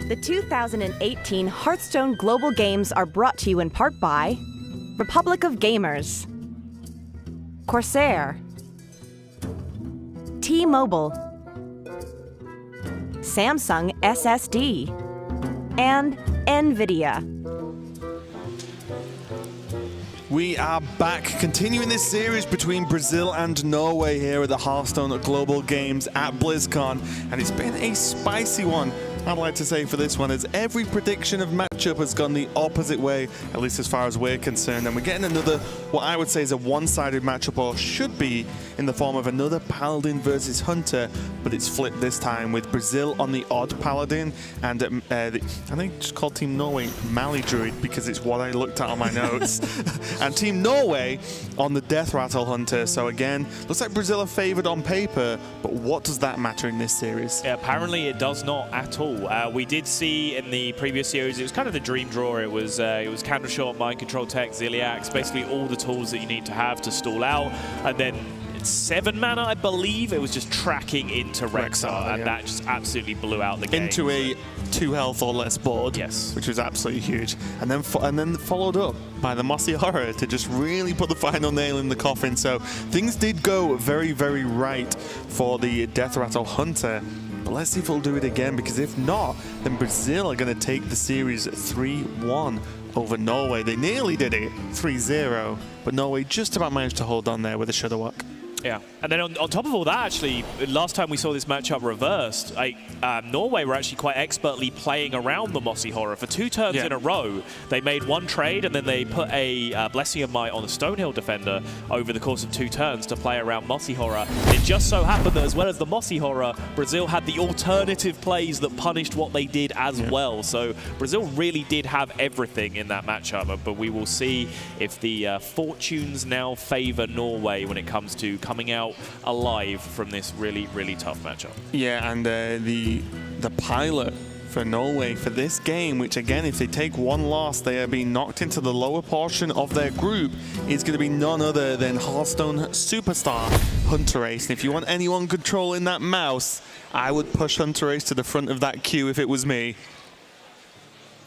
The 2018 Hearthstone Global Games are brought to you in part by Republic of Gamers, Corsair, T-Mobile, Samsung SSD, and NVIDIA. We are back, continuing this series between Brazil and Norway here at the Hearthstone Global Games at BlizzCon, and it's been a spicy one, I'd like to say, for this one, as every prediction of matchup has gone the opposite way, at least as far as we're concerned, and we're getting another, what I would say is a one-sided matchup, or should be, in the form of another Paladin versus Hunter, but it's flipped this time with Brazil on the odd Paladin, and I think just called Team Norway Mali Druid because it's what I looked at on my notes, and Team Norway on the Deathrattle Hunter. So again, looks like Brazil are favored on paper, but what does that matter in this series? Yeah, apparently it does not at all. We did see in the previous series, it was kind of the dream draw. It was Candle Shot, Mind Control Tech, Ziliax, basically all the tools that you need to have to stall out, and then 7 mana, I believe. It was just tracking into Rexxar, and that just absolutely blew out the game. Into a 2 health or less board, yes, which was absolutely huge. And then followed up by the Mossy Horror to just really put the final nail in the coffin. So things did go very, very right for the Deathrattle Hunter. But let's see if we'll do it again, because if not, then Brazil are going to take the series 3-1 over Norway. They nearly did it 3-0, but Norway just about managed to hold on there with a Shudderwock. Yeah, and then on top of all that, actually, last time we saw this matchup reversed, Norway were actually quite expertly playing around the Mossy Horror. For 2 turns in a row, they made one trade, and then they put a Blessing of Might on the Stonehill defender over the course of 2 turns to play around Mossy Horror. It just so happened that as well as the Mossy Horror, Brazil had the alternative plays that punished what they did as well. So Brazil really did have everything in that matchup, but we will see if the fortunes now favor Norway when it comes to coming out alive from this really, really tough matchup. Yeah, and the pilot for Norway for this game, which again, if they take one loss, they are being knocked into the lower portion of their group, is going to be none other than Hearthstone superstar Hunter Ace. And if you want anyone controlling that mouse, I would push Hunter Ace to the front of that queue if it was me.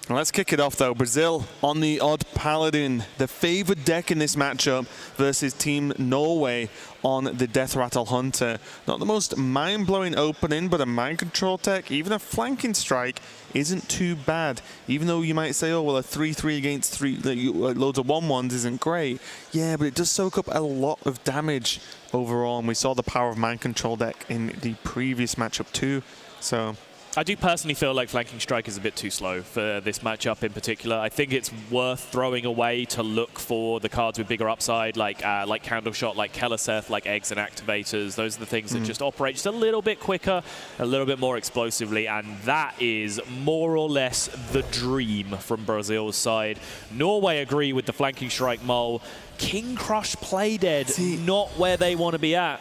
Let's kick it off though. Brazil on the odd Paladin, the favored deck in this matchup versus Team Norway on the Deathrattle Hunter. Not the most mind-blowing opening, but a mind control tech, even a flanking strike, isn't too bad. Even though you might say, oh, well, a 3-3 against 3, loads of 1-1s isn't great. Yeah, but it does soak up a lot of damage overall, and we saw the power of mind control deck in the previous matchup too. So I do personally feel like Flanking Strike is a bit too slow for this matchup in particular. I think it's worth throwing away to look for the cards with bigger upside, like Candle Shot, like Keleseth, like Eggs and Activators. Those are the things that just operate just a little bit quicker, a little bit more explosively, and that is more or less the dream from Brazil's side. Norway agree with the Flanking Strike mull. King Crush Play Dead, not where they want to be at.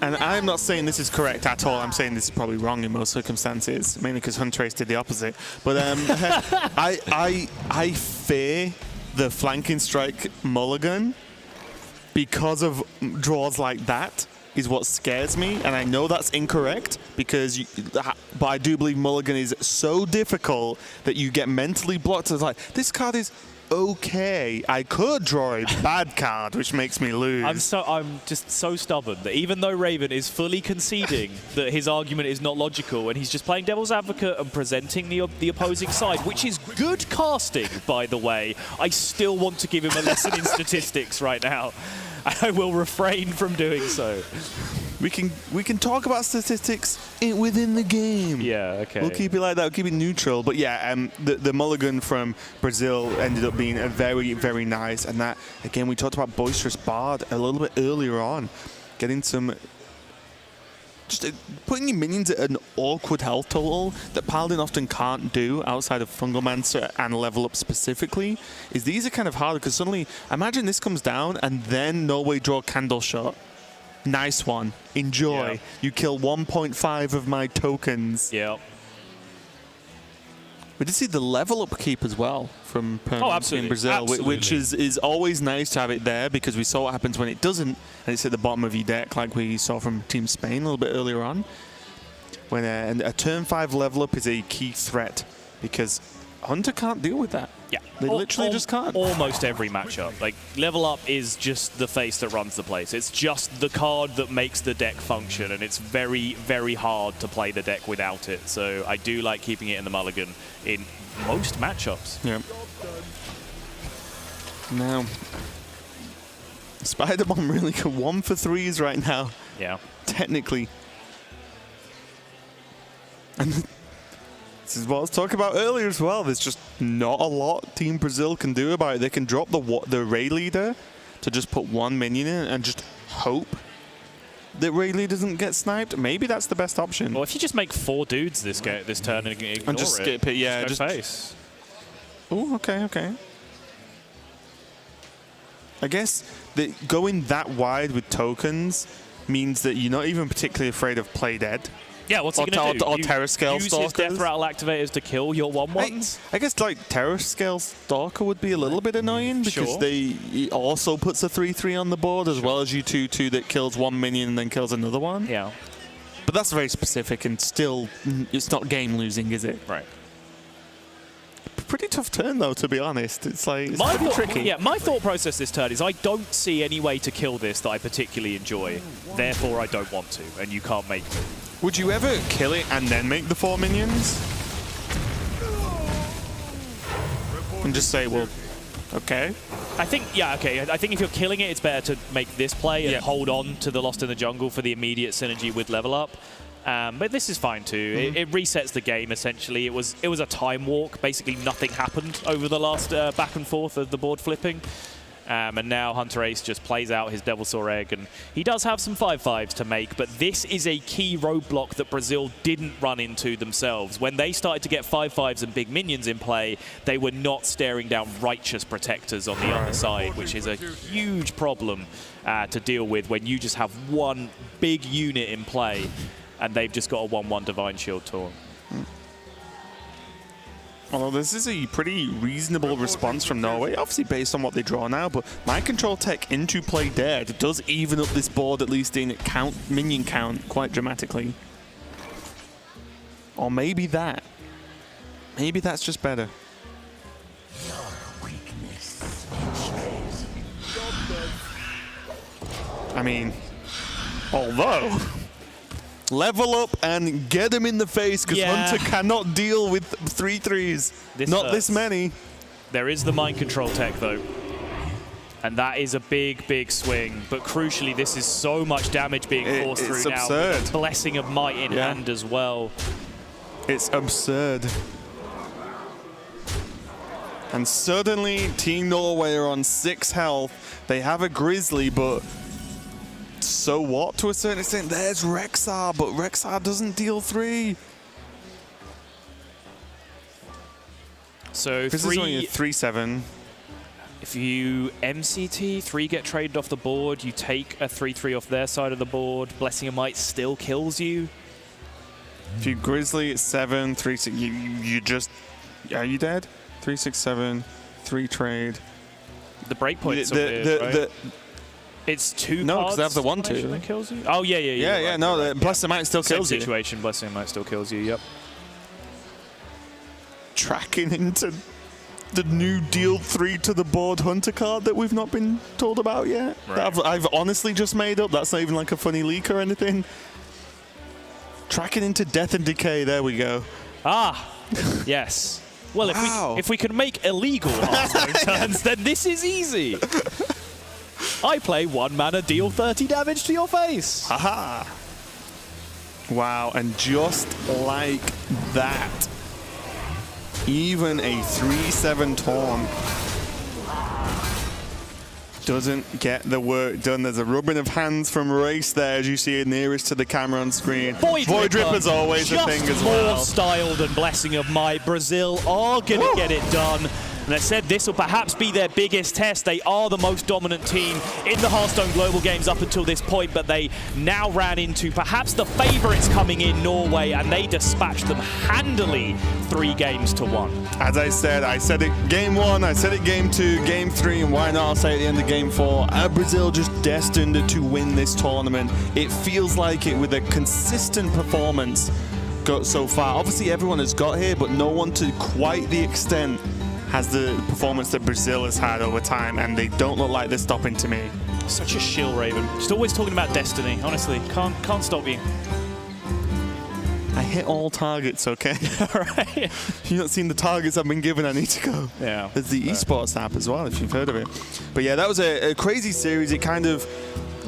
And I'm not saying this is correct at all. I'm saying this is probably wrong in most circumstances, mainly because Hunter Ace did the opposite. But I fear the Flanking Strike mulligan because of draws like that is what scares me, and I know that's incorrect because but I do believe Mulligan is so difficult that you get mentally blocked. It's like, this card is okay. I could draw a bad card, which makes me lose. I'm just so stubborn that even though Raven is fully conceding that his argument is not logical and he's just playing devil's advocate and presenting the opposing side, which is good casting, by the way, I still want to give him a lesson in statistics right now. I will refrain from doing so. We can talk about statistics within the game. Yeah, okay. We'll keep it like that. We'll keep it neutral. But yeah, the Mulligan from Brazil ended up being a very, very nice. And that, again, we talked about Boisterous Bard a little bit earlier on. Getting some... Just putting your minions at an awkward health total that Paladin often can't do outside of Fungalmancer and level up specifically, is these are kind of hard because suddenly, imagine this comes down and then Norway draw Candle Shot. Nice one. Enjoy. Yeah. You kill 1.5 of my tokens. Yeah. We did see the level up keep as well from absolutely. in Brazil, which is always nice to have it there because we saw what happens when it doesn't, and it's at the bottom of your deck like we saw from Team Spain a little bit earlier on. When a turn 5 level up is a key threat because Hunter can't deal with that. Yeah. They literally just can't. Almost every matchup. Like, level up is just the face that runs the place. It's just the card that makes the deck function, and it's very, very hard to play the deck without it. So I do like keeping it in the Mulligan in most matchups. Yeah. Now, Spider-Bomb really good. 1 for 3s right now. Yeah. Technically. And this is what I was talking about earlier as well. There's just not a lot Team Brazil can do about it. They can drop the Ray Leader to just put 1 minion in and just hope that Ray Leader doesn't get sniped. Maybe that's the best option. Well, if you just make 4 dudes this turn and ignore and just skip it, yeah. Just face. Oh, okay. I guess that going that wide with tokens means that you're not even particularly afraid of Play Dead. Yeah, what's he going to do? Or Terror Scale use Stalkers. Use his Deathrattle activators to kill your 1/1s? I guess like Terror Scale Stalker would be a little bit annoying because he also puts a 3/3 on the board as well as you 2/2 that kills 1 minion and then kills another one. Yeah. But that's very specific and still, it's not game losing, is it? Right. Pretty tough turn though, to be honest. It's like, it's pretty tricky. Yeah, my thought process this turn is I don't see any way to kill this that I particularly enjoy. Therefore, I don't want to, and you can't make me. Would you ever kill it and then make the 4 minions? And just say, well, okay. I think if you're killing it, it's better to make this play and hold on to the Lost in the Jungle for the immediate synergy with level up. But this is fine too. It resets the game essentially. It was a time walk. Basically, nothing happened over the last back and forth of the board flipping. And now Hunter Ace just plays out his Devilsaur Egg, and he does have some 5/5s to make, but this is a key roadblock that Brazil didn't run into themselves. When they started to get 5/5s and big minions in play, they were not staring down Righteous Protectors on the other side, which is a huge problem to deal with when you just have one big unit in play, and they've just got a 1/1 Divine Shield Taunt. Well, this is a pretty reasonable response from Norway, obviously based on what they draw now, but Mind Control Tech into Play Dead does even up this board, at least in minion count, quite dramatically. Or maybe that. Maybe that's just better. I mean, although... Level up and get him in the face because Hunter cannot deal with 3/3s. Not this many. There is the Mind Control Tech though. And that is a big, big swing. But crucially, this is so much damage being forced through now. Absurd. With a Blessing of Might in hand as well. It's absurd. And suddenly, Team Norway are on 6 health. They have a Grizzly, but... So what, to a certain extent? There's Rexar, but Rexar doesn't deal 3. So this is only a 3/7. If you MCT, 3 get traded off the board, you take a 3/3 off their side of the board, Blessing of Might still kills you. If you Grizzly at 7, 3, 6, you just... Are you dead? 3, 6, 7, 3 trade. The breakpoints are weird, right? It's 2 No, cards. because they have the 1/2 that kills you. Oh yeah. Yeah, no, the Blessing Might still Same kills you. situation. Blessing Might still kills you. Yep. Tracking into the new deal 3 to the board Hunter card that we've not been told about yet. Right. That I've honestly just made up. That's not even like a funny leak or anything. Tracking into Death and Decay. There we go. Ah, yes. Well, Wow. if we can make illegal Hearthstone turns, then this is easy. I play 1 mana, deal 30 damage to your face. Haha. Wow, and just like that, even a 3/7 Taunt doesn't get the work done. There's a rubbing of hands from Race there, as you see it nearest to the camera on screen. Void Ripper's always a thing as well. More styled and Blessing of Might. Brazil are going to get it done. And I said this will perhaps be their biggest test. They are the most dominant team in the Hearthstone Global Games up until this point, but they now ran into perhaps the favourites coming in, Norway, and they dispatched them handily 3-1. As I said it game 1, I said it game 2, game 3, and why not I'll say at the end of game 4. Brazil just destined to win this tournament. It feels like it with a consistent performance got so far. Obviously everyone has got here, but no one to quite the extent has the performance that Brazil has had over time, and they don't look like they're stopping to me. Such a shill, Raven. Just always talking about destiny. Honestly, can't stop you. I hit all targets, okay? All right. You've not seen the targets I've been given, I need to go. Yeah. There's the Esports app as well, if you've heard of it. But yeah, that was a crazy series. It kind of,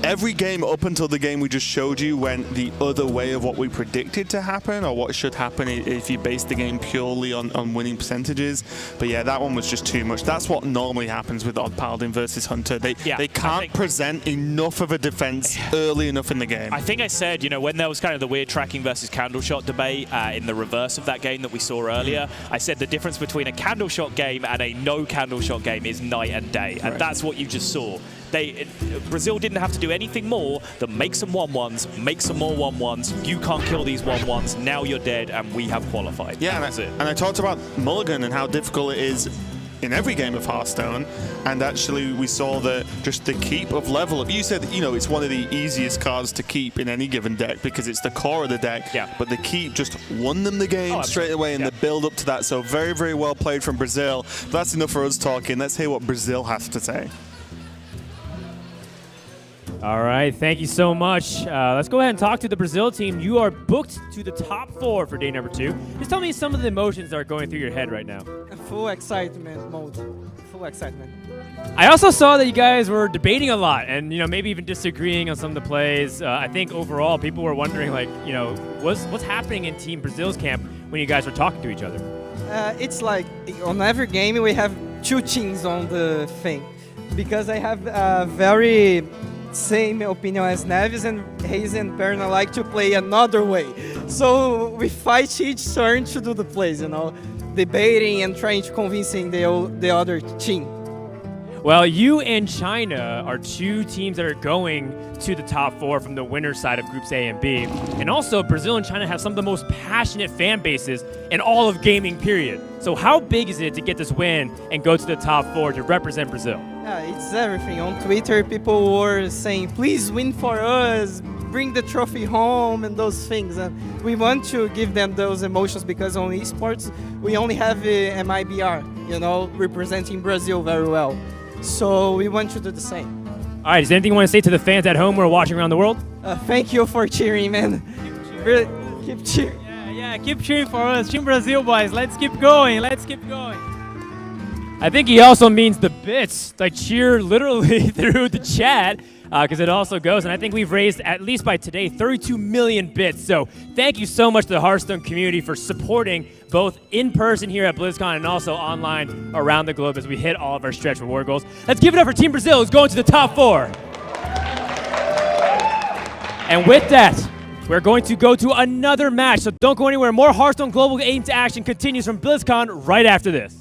every game up until the game we just showed you went the other way of what we predicted to happen, or what should happen if you base the game purely on winning percentages. But yeah, that one was just too much. That's what normally happens with Odd Paladin versus Hunter. They can't present enough of a defense early enough in the game. I think I said, you know, when there was kind of the weird tracking versus candle shot debate in the reverse of that game that we saw earlier, I said the difference between a candle shot game and a no candle shot game is night and day, and that's what you just saw. Brazil didn't have to do anything more than make some 1/1s, make some more 1/1s. You can't kill these 1/1s. Now you're dead, and we have qualified. Yeah, that's it. And I talked about Mulligan and how difficult it is in every game of Hearthstone, and actually we saw that just the keep of level up. You said, you know, it's one of the easiest cards to keep in any given deck because it's the core of the deck. Yeah. But the keep just won them the game straight away, and the build up to that. So very, very well played from Brazil. But that's enough for us talking. Let's hear what Brazil has to say. All right, thank you so much. Let's go ahead and talk to the Brazil team. You are booked to the top 4 for day number 2. Just tell me some of the emotions that are going through your head right now. Full excitement mode. Full excitement. I also saw that you guys were debating a lot and, you know, maybe even disagreeing on some of the plays. I think overall people were wondering, like, you know, what's happening in Team Brazil's camp when you guys were talking to each other? It's like on every game we have 2 teams on the thing because I have a very same opinion as Neves, and Hayes and Perna like to play another way. So we fight each turn to do the plays, you know, debating and trying to convincing the other team. Well, you and China are 2 teams that are going to the top 4 from the winner's side of Groups A and B. And also, Brazil and China have some of the most passionate fan bases in all of gaming, period. So how big is it to get this win and go to the top 4 to represent Brazil? Yeah, it's everything. On Twitter, people were saying, please win for us, bring the trophy home, and those things. And we want to give them those emotions because on esports, we only have MIBR, you know, representing Brazil very well. So we want to do the same. All right, is there anything you want to say to the fans at home who are watching around the world? Thank you for cheering, man. Really, keep cheering. Yeah, keep cheering for us. Team Brazil, boys. Let's keep going. Let's keep going. I think he also means the bits, like cheer literally through the chat, because it also goes. And I think we've raised, at least by today, 32 million bits. So thank you so much to the Hearthstone community for supporting both in person here at BlizzCon and also online around the globe as we hit all of our stretch reward goals. Let's give it up for Team Brazil, who's going to the top 4. And with that, we're going to go to another match. So don't go anywhere. More Hearthstone Global Games action continues from BlizzCon right after this.